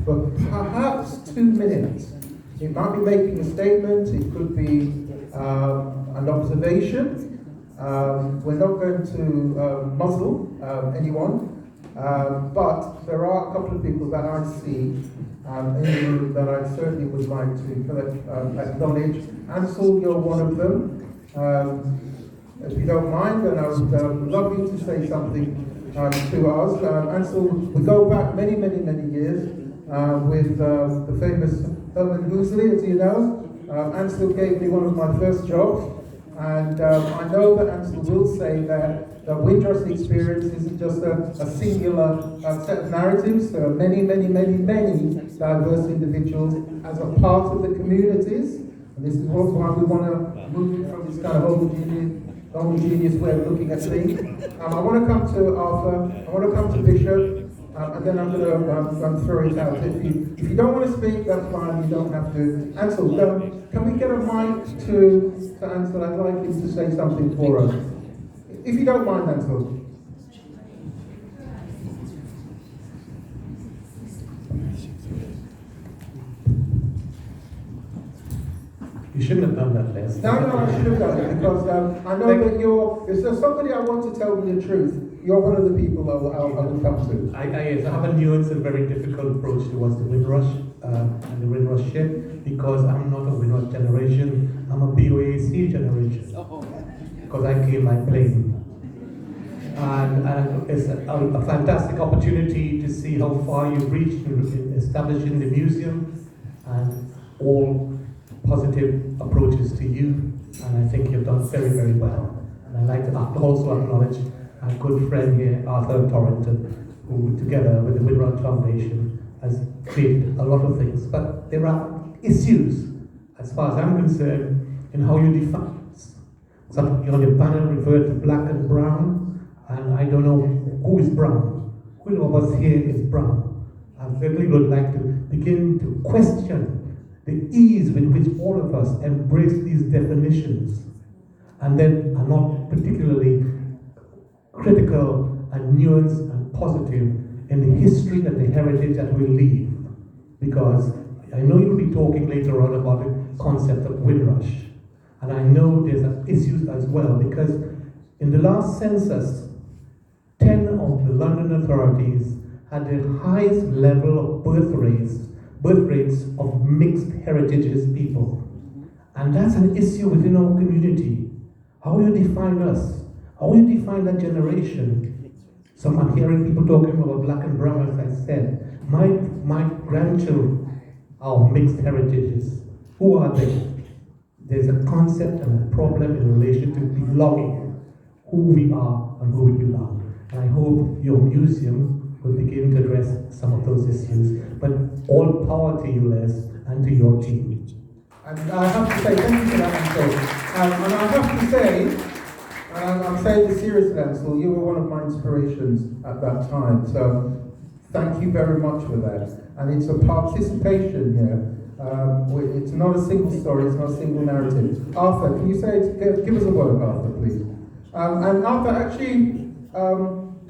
for perhaps 2 minutes. It might be making a statement, it could be an observation. We're not going to muzzle anyone, but there are a couple of people that I see in the room that I certainly would like to acknowledge. Ansel, you're one of them. If you don't mind, then I would love you to say something to us. Ansel, we go back many, many, many years with the famous Herman Goosley, as you know. Ansel gave me one of my first jobs, and I know that Ansel will say that the Windrush experience isn't just a singular set of narratives. There are many, many, many, many diverse individuals as a part of the communities. And this is why we want to move from this kind of homogeneous way of looking at things. I want to come to Arthur, I want to come to Bishop, and then I'm going to throw it out. If you don't want to speak, that's fine, you don't have to. Ansel, can we get a mic to Ansel? I'd like him to say something for us. If you don't mind, Ansel. You shouldn't have done that, Les. No, I should have done it because I know that if there's somebody I want to tell me the truth, you're one of the people I will come to. I have a nuanced and very difficult approach towards the Windrush and the Windrush ship because I'm not a Windrush generation, I'm a BOAC generation. Because I came by plane. And it's a fantastic opportunity to see how far you've reached in establishing the museum and all positive approaches to you, and I think you've done very, very well. And I'd like to also acknowledge our good friend here, Arthur Torrington, who together with the Windrush Foundation has created a lot of things. But there are issues, as far as I'm concerned, in how you define Some on your panel referred to black and brown, and I don't know who is brown. Who of us here is brown? I really would like to begin to question the ease with which all of us embrace these definitions, and then are not particularly critical and nuanced and positive in the history and the heritage that we leave. Because I know you'll be talking later on about the concept of Windrush. And I know there's issues as well, because in the last census, 10 of the London authorities had the highest level of birth rates of mixed heritages people. And that's an issue within our community. How you define us? How you define that generation? Some I'm hearing people talking about black and brown, as I said. My grandchildren are mixed heritages. Who are they? There's a concept and a problem in relation to belonging, who we are and who we belong. And I hope your museum will begin to address some of those issues. But all power to you, Les, and to your team. And I have to say, thank you for that answer. And I have to say, I'm saying this seriously, Ansel, you were one of my inspirations at that time. So thank you very much for that. And it's a participation here. It's not a single story, it's not a single narrative. Arthur, can you give us a word, Arthur, please? And Arthur, actually,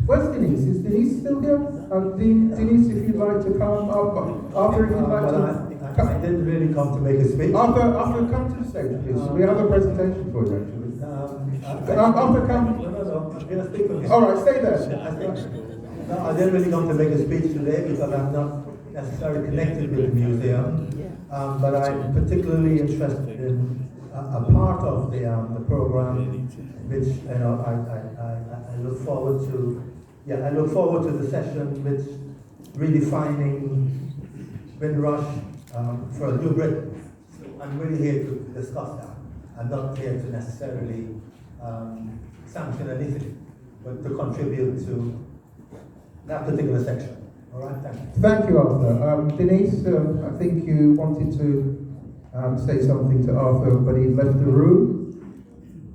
where's Denise? Is Denise still here? Denise, if you'd like to come up. Arthur, if you'd like to come. I didn't really come to make a speech. Arthur, come to the stage, please. We have a presentation for you, actually. Arthur, come. No, I'm going to speak with you. All right, stay there. I didn't really come to make a speech today because I'm not necessarily connected with the museum. But I'm particularly interested in a part of the program, which I look forward to. Yeah, I look forward to the session, which redefining Windrush for a new Britain. So I'm really here to discuss that. I'm not here to necessarily sanction anything, but to contribute to that particular section. All right, thank you. Thank you, Arthur. Denise, I think you wanted to say something to Arthur, but he left the room.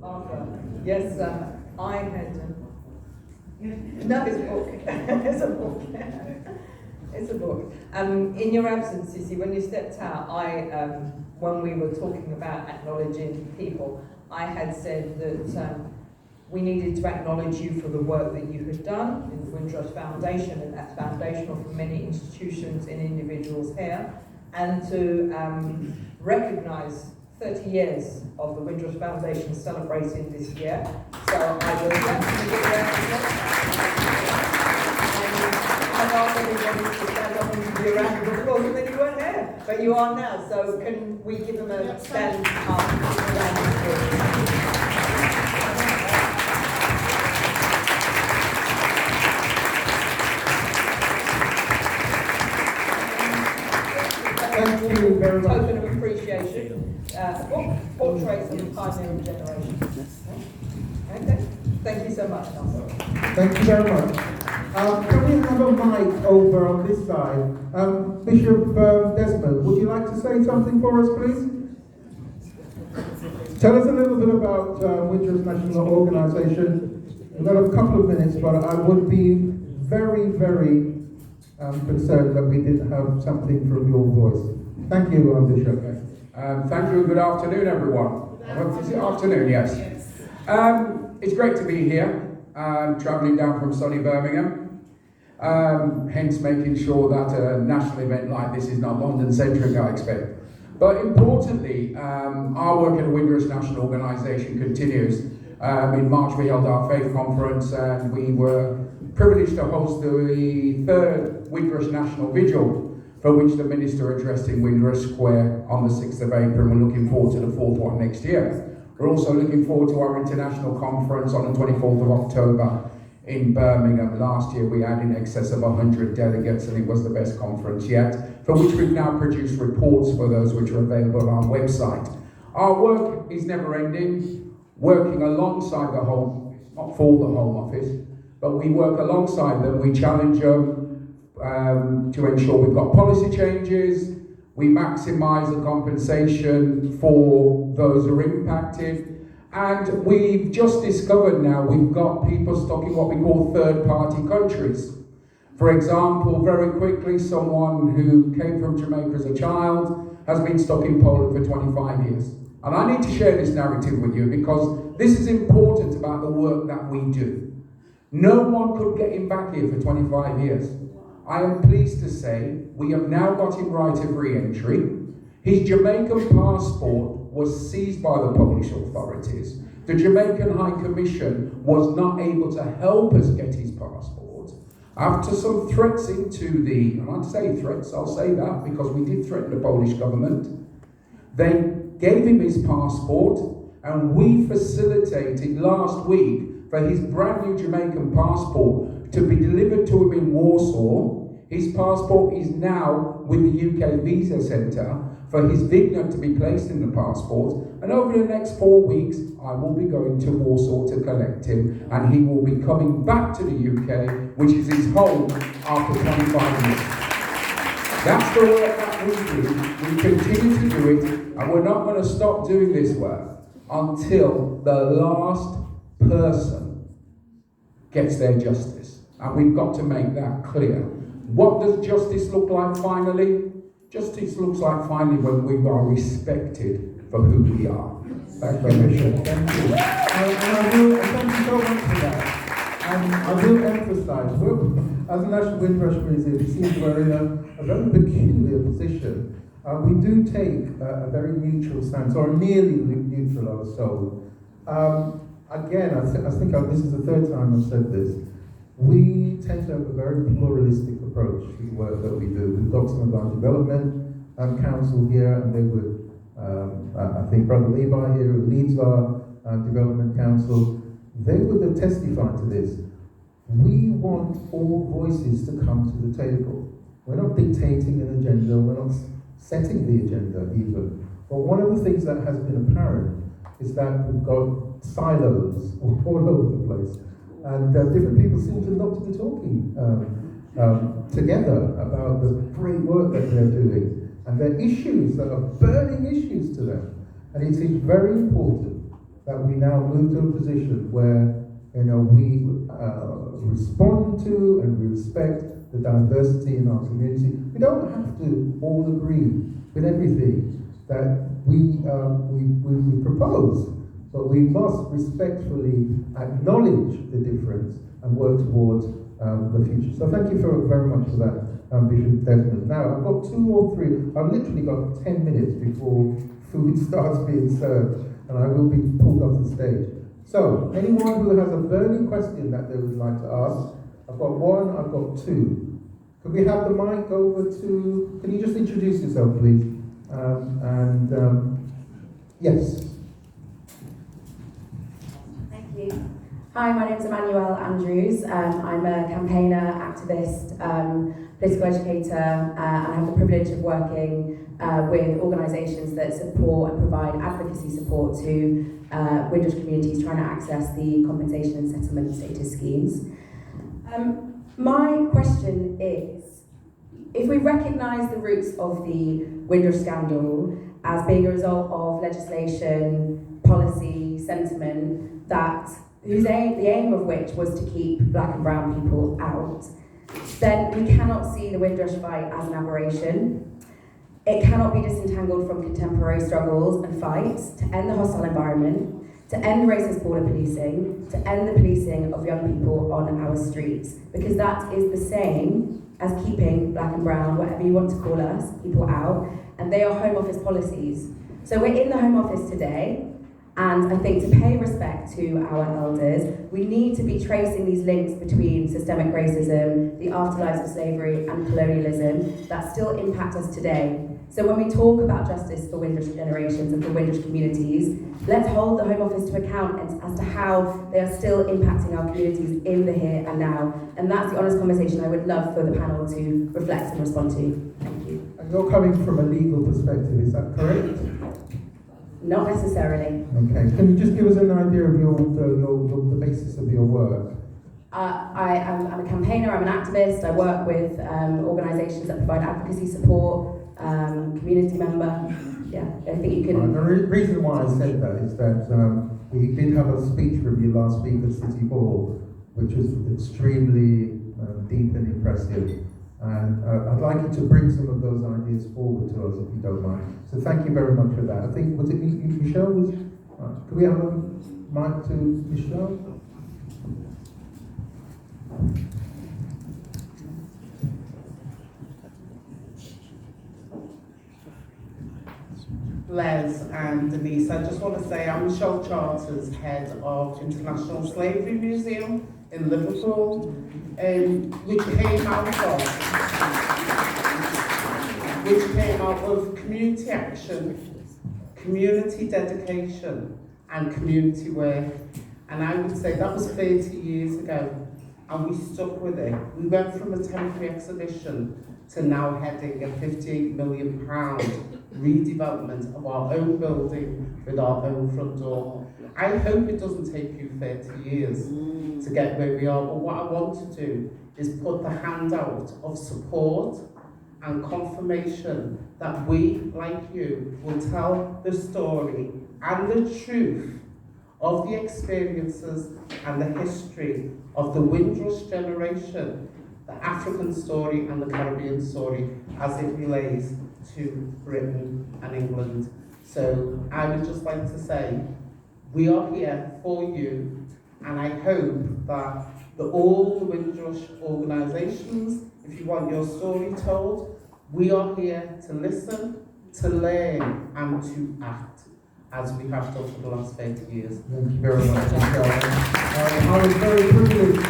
Arthur, yes, I had. No, it's a book. It's a book. It's a book. In your absence, you see, when you stepped out, when we were talking about acknowledging people, I had said that we needed to acknowledge you for the work that you had done in the Windrush Foundation, and that's foundational for many institutions and individuals here, and to recognise 30 years of the Windrush Foundation celebrating this year. So I will definitely give I'd ask everybody to stand up and give you a round of applause, and then you weren't there, but you are now. So can we give them a stand up round of applause? Thank you very much. Token of appreciation. Portraits of the pioneering generation. Okay. Thank you so much, Nelson. Thank you very much. Can we have a mic over on this side? Bishop Desmond, would you like to say something for us, please? Tell us a little bit about Windrush National Organisation. We've got a couple of minutes, but I would be very, very concerned that we didn't have something from your voice. Thank you, Bishop. Thank you and good afternoon, everyone. Is it afternoon? Yes. It's great to be here, travelling down from sunny Birmingham, hence making sure that a national event like this is not London-centric, I expect. But importantly, our work at the Windrush National Organisation continues. In March we held our faith conference and we were privileged to host the third Windrush National Vigil, for which the Minister addressed in Windrush Square on the 6th of April, and we're looking forward to the fourth one next year. We're also looking forward to our international conference on the 24th of October in Birmingham. Last year we had in excess of 100 delegates and it was the best conference yet, for which we've now produced reports for those which are available on our website. Our work is never ending, working alongside the Home, not for the Home Office, but we work alongside them, we challenge them to ensure we've got policy changes, we maximise the compensation for those who are impacted, And we've just discovered now we've got people stuck in what we call third-party countries. For example, very quickly, someone who came from Jamaica as a child has been stuck in Poland for 25 years. And I need to share this narrative with you because this is important about the work that we do. No one could get him back here for 25 years. I am pleased to say we have now got him right of re-entry. His Jamaican passport was seized by the Polish authorities. The Jamaican High Commission was not able to help us get his passport. After some threats into the, and I'd say threats, I'll say that because we did threaten the Polish government, they gave him his passport and we facilitated last week for his brand new Jamaican passport to be delivered to him in Warsaw. His passport is now with the UK Visa Centre for his vignette to be placed in the passport, and over the next 4 weeks I will be going to Warsaw to collect him and he will be coming back to the UK, which is his home, after 25 years. That's the work that we do. We continue to do it, and we're not going to stop doing this work until the last person gets their justice, and we've got to make that clear. What does justice look like finally? Justice looks like finally when we are respected for who we are. Thank you. Thank you. Thank you so much for that. I will emphasise, as a National Windrush Museum, it seems we're in a very peculiar position. We do take a very neutral stance, or nearly neutral, I was told. Again, I think this is the third time I've said this. We tend to have a very pluralistic approach to the work that we do. We've got some of our development council here, and they would, I think Brother Levi here, who leads our development council, they would testify to this. We want all voices to come to the table. We're not dictating an agenda, we're not setting the agenda even. But one of the things that has been apparent is that we've got silos all over the place. And different people seem to not to be talking together about the great work that they're doing and their issues that are burning issues to them. And it is very important that we now move to a position where we respond to and we respect the diversity in our community. We don't have to all agree with everything that we propose. But we must respectfully acknowledge the difference and work towards the future. So thank you very much for that, Bishop Desmond. Now, I've got 2 or 3, I've literally got 10 minutes before food starts being served, and I will be pulled off the stage. So, anyone who has a burning question that they would like to ask, I've got 1, I've got 2. Could we have the mic over to, can you just introduce yourself, please? Yes. Hi, my name is Emmanuel Andrews. I'm a campaigner, activist, political educator, and I have the privilege of working with organisations that support and provide advocacy support to Windrush communities trying to access the compensation and settlement status schemes. My question is, if we recognise the roots of the Windrush scandal as being a result of legislation, policy, sentiment that the aim of which was to keep black and brown people out, then we cannot see the Windrush fight as an aberration. It cannot be disentangled from contemporary struggles and fights to end the hostile environment, to end racist border policing, to end the policing of young people on our streets, because that is the same as keeping black and brown, whatever you want to call us, people out, and they are Home Office policies. So we're in the Home Office today, and I think to pay respect to our elders, we need to be tracing these links between systemic racism, the afterlives of slavery and colonialism that still impact us today. So when we talk about justice for Windrush generations and for Windrush communities, let's hold the Home Office to account as to how they are still impacting our communities in the here and now. And that's the honest conversation I would love for the panel to reflect and respond to. Thank you. And you're coming from a legal perspective, is that correct? Not necessarily. Okay. Can you just give us an idea of the basis of your work? I'm a campaigner, I'm an activist, I work with organisations that provide advocacy support, community member. Yeah, I think you can... Right. The reason why I said that is that We did have a speech from you last week at City Hall, which was extremely deep and impressive. And I'd like you to bring some of those ideas forward to us, if you don't mind. So thank you very much for that. I think, was it Michelle? Could we have a mic to Michelle? Les and Denise, I just want to say I'm Michelle Charters, head of International Slavery Museum in Liverpool, which came out of community action, community dedication, and community work. And I would say that was 30 years ago, and we stuck with it. We went from a temporary exhibition to now heading a £58 million redevelopment of our own building with our own front door. I hope it doesn't take you 30 years to get where we are, but what I want to do is put the hand out of support and confirmation that we, like you, will tell the story and the truth of the experiences and the history of the Windrush generation, the African story and the Caribbean story as it relates to Britain and England. So I would just like to say, we are here for you, and I hope that all the Windrush organisations, if you want your story told, we are here to listen, to learn, and to act, as we have done for the last 30 years. Thank you very much, Michelle. I was very privileged.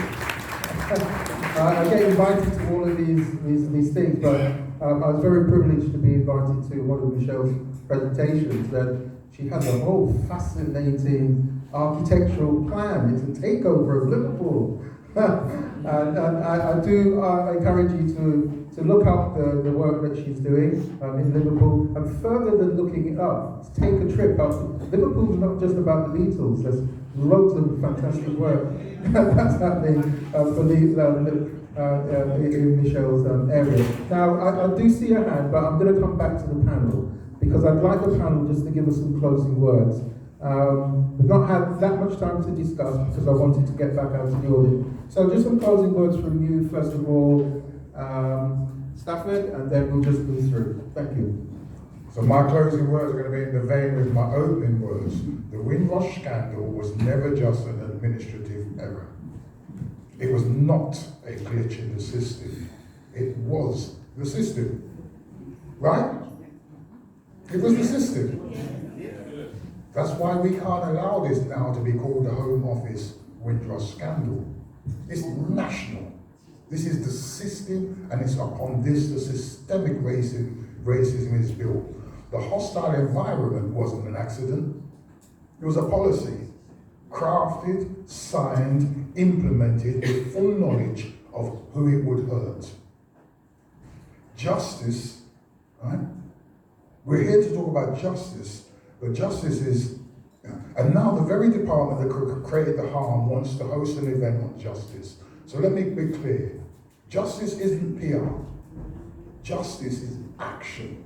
I get invited to all of these things, but I was very privileged to be invited to one of Michelle's presentations. That she has a whole fascinating architectural plan. It's a takeover of Liverpool. And I do encourage you to look up the work that she's doing in Liverpool, and further than looking it up, take a trip up. Liverpool's not just about the Beatles. There's loads of fantastic work that's happening for these in Michelle's area. Now, I do see a hand, but I'm going to come back to the panel, because I'd like the panel just to give us some closing words. We've not had that much time to discuss because I wanted to get back out to the audience. So just some closing words from you, first of all, Stafford, and then we'll just move through. Thank you. So my closing words are going to be in the vein with my opening words. The Windrush scandal was never just an administrative error. It was not a glitch in the system. It was the system. Right? It was the system. That's why we can't allow this now to be called the Home Office Windrush scandal. It's national. This is the system, and it's upon this the systemic racism is built. The hostile environment wasn't an accident. It was a policy, crafted, signed, implemented with full knowledge of who it would hurt. Justice, right? We're here to talk about justice, but justice is, and now the very department that created the harm wants to host an event on justice. So let me be clear. Justice isn't PR. Justice is action.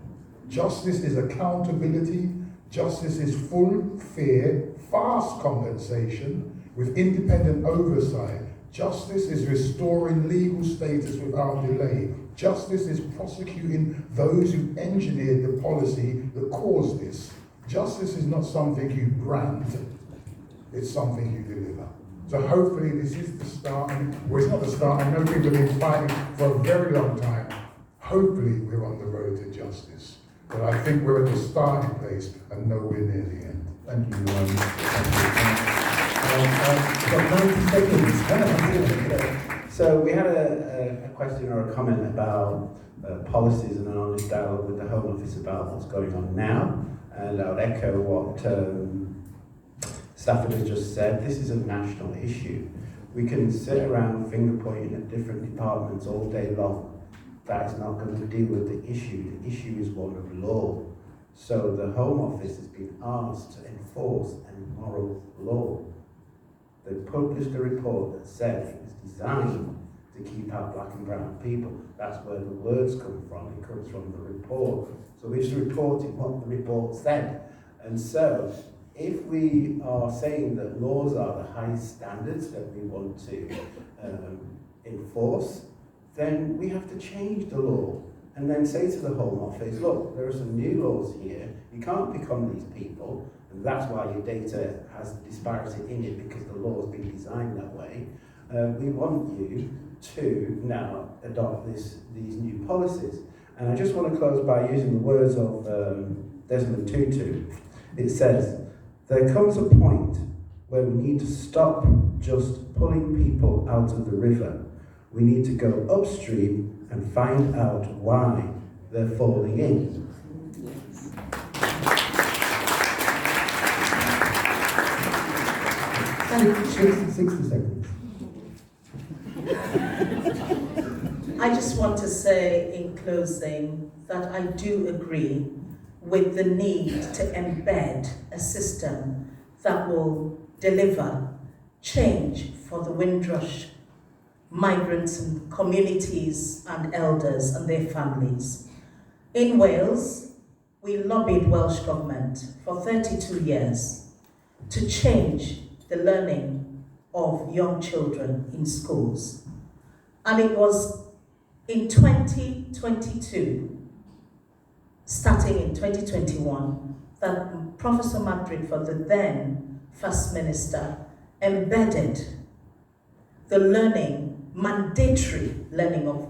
Justice is accountability. Justice is full, fair, fast compensation with independent oversight. Justice is restoring legal status without delay. Justice is prosecuting those who engineered the policy that caused this. Justice is not something you brand, it's something you deliver. So hopefully this is the start, well, it's not the start, I know people have been fighting for a very long time. Hopefully we're on the road to justice. But I think we're at the starting place and nowhere near the end. Thank you. Got 90 seconds. So we had a question or a comment about policies and an honest dialogue with the Home Office about what's going on now. And I would echo what Stafford has just said. This is a national issue. We can sit around finger pointing at different departments all day long. That's not going to deal with the issue. The issue is one of law. So the Home Office has been asked to enforce a moral law. They published a report that said it was designed to keep out black and brown people. That's where the words come from. It comes from the report. So we're just reporting what the report said. And so if we are saying that laws are the highest standards that we want to enforce, then we have to change the law and then say to the Home Office, look, there are some new laws here, you can't become these people, and that's why your data has disparity in it, because the law has been designed that way. We want you to now adopt these new policies. And I just want to close by using the words of Desmond Tutu. It says, there comes a point where we need to stop just pulling people out of the river. We need to go upstream and find out why they're falling in. 60 seconds. I just want to say in closing that I do agree with the need to embed a system that will deliver change for the Windrush migrants and communities and elders and their families. In Wales, we lobbied Welsh Government for 32 years to change the learning of young children in schools. And it was in 2022, starting in 2021, that Professor Madrid, the then First Minister, embedded the learning, mandatory learning of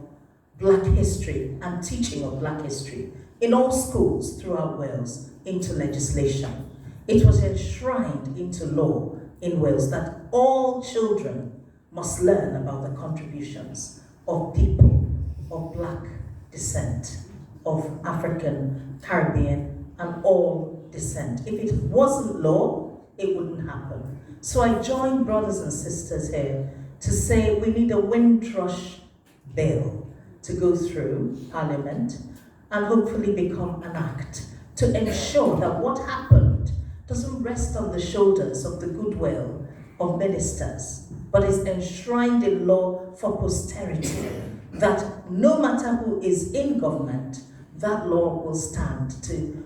Black history and teaching of Black history in all schools throughout Wales into legislation. It was enshrined into law in Wales that all children must learn about the contributions of people of Black descent, of African, Caribbean, and all descent. If it wasn't law, it wouldn't happen. So I join brothers and sisters here to say we need a Windrush bill to go through Parliament and hopefully become an act to ensure that what happened doesn't rest on the shoulders of the goodwill of ministers, but is enshrined in law for posterity, that no matter who is in government, that law will stand to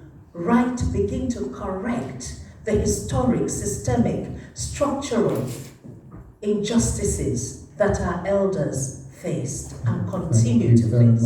begin to correct the historic, systemic, structural injustices that our elders faced and continue to face.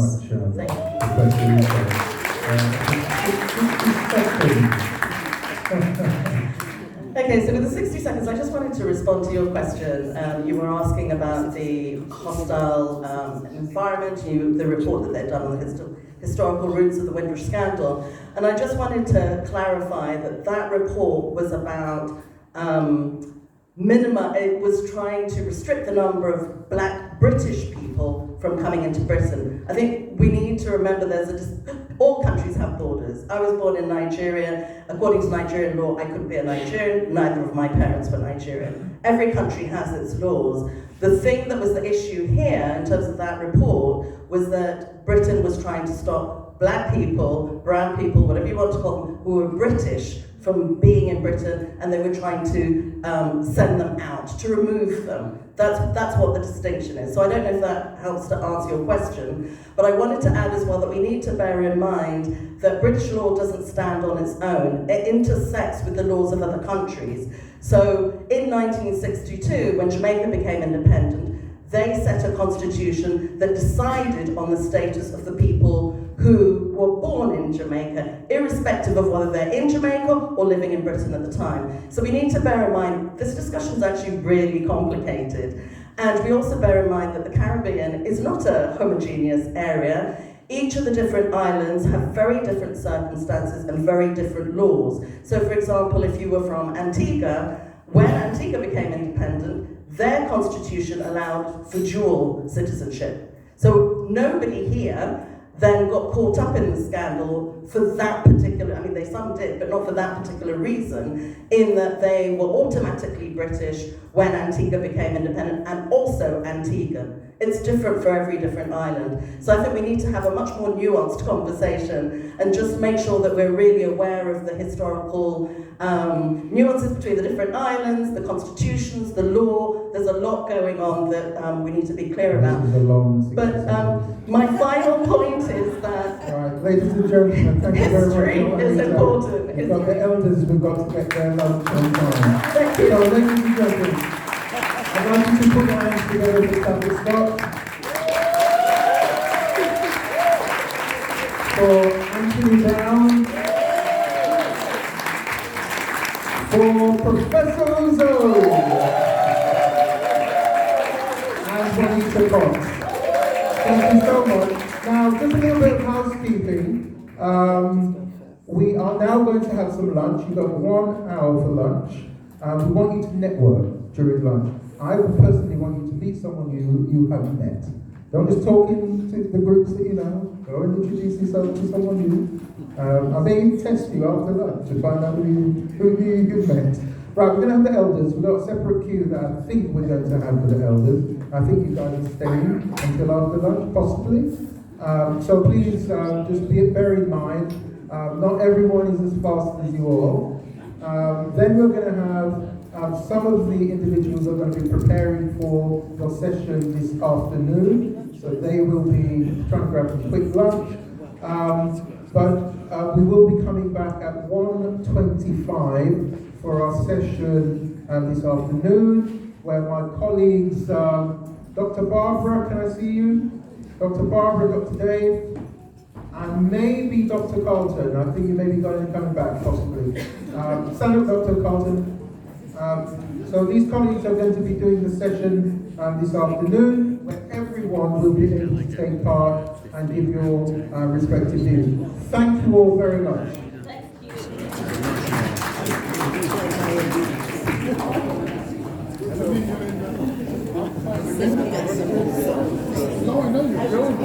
Okay, so with the 60 seconds, I just wanted to respond to your question. You were asking about the hostile environment, the report that they'd done on the historical roots of the Windrush scandal. And I just wanted to clarify that that report was about it was trying to restrict the number of Black British people from coming into Britain. I think we need to remember all countries have borders. I was born in Nigeria. According to Nigerian law, I couldn't be a Nigerian. Neither of my parents were Nigerian. Every country has its laws. The thing that was the issue here, in terms of that report, was that Britain was trying to stop Black people, brown people, whatever you want to call them, who were British, from being in Britain, and they were trying to send them out, to remove them. That's what the distinction is. So I don't know if that helps to answer your question, but I wanted to add as well that we need to bear in mind that British law doesn't stand on its own. It intersects with the laws of other countries. So in 1962, when Jamaica became independent, they set a constitution that decided on the status of the people who were born in Jamaica, irrespective of whether they're in Jamaica or living in Britain at the time. So we need to bear in mind, this discussion is actually really complicated. And we also bear in mind that the Caribbean is not a homogeneous area. Each of the different islands have very different circumstances and very different laws. So for example, if you were from Antigua, when Antigua became independent, their constitution allowed for dual citizenship. So nobody here then got caught up in the scandal for that particular, some did, but not for that particular reason, in that they were automatically British when Antigua became independent, and also Antigua. It's different for every different island. So I think we need to have a much more nuanced conversation and just make sure that we're really aware of the historical nuances between the different islands, the constitutions, the law. There's a lot going on that we need to be clear about. But my final point is that ladies and gentlemen, thank you very much. History is important. We've got the elders, we've got to get their lunch on time. Thank you. So, ladies and gentlemen, I'd like you to put your hands together for Stafford Scott, for Anthony Brown, for Professor Uzo, and Juanita Cox. Thank you so much. Now, just a little bit of housekeeping. We are now going to have some lunch. You've got 1 hour for lunch. We want you to network during lunch. I would personally want you to meet someone you haven't met. Don't just talk into the groups that you know. Go and introduce yourself to someone new. I may test you after lunch to find out who you've met. Right, we're going to have the elders. We've got a separate queue that I think we're going to have for the elders. I think you guys are staying until after lunch, possibly. So please just bear in mind, not everyone is as fast as you all. Then we're going to have some of the individuals are going to be preparing for your session this afternoon. So they will be trying to grab a quick lunch. But we will be coming back at 1:25 for our session this afternoon, where my colleagues, Dr. Barbara, can I see you? Dr. Barbara, Dr. Dave, and maybe Dr. Carlton. I think you may be going and coming back, possibly. Stand up, Dr. Carlton. So these colleagues are going to be doing the session this afternoon, where everyone will be able to take part and give your respective views. Thank you all very much. No, I know you're going.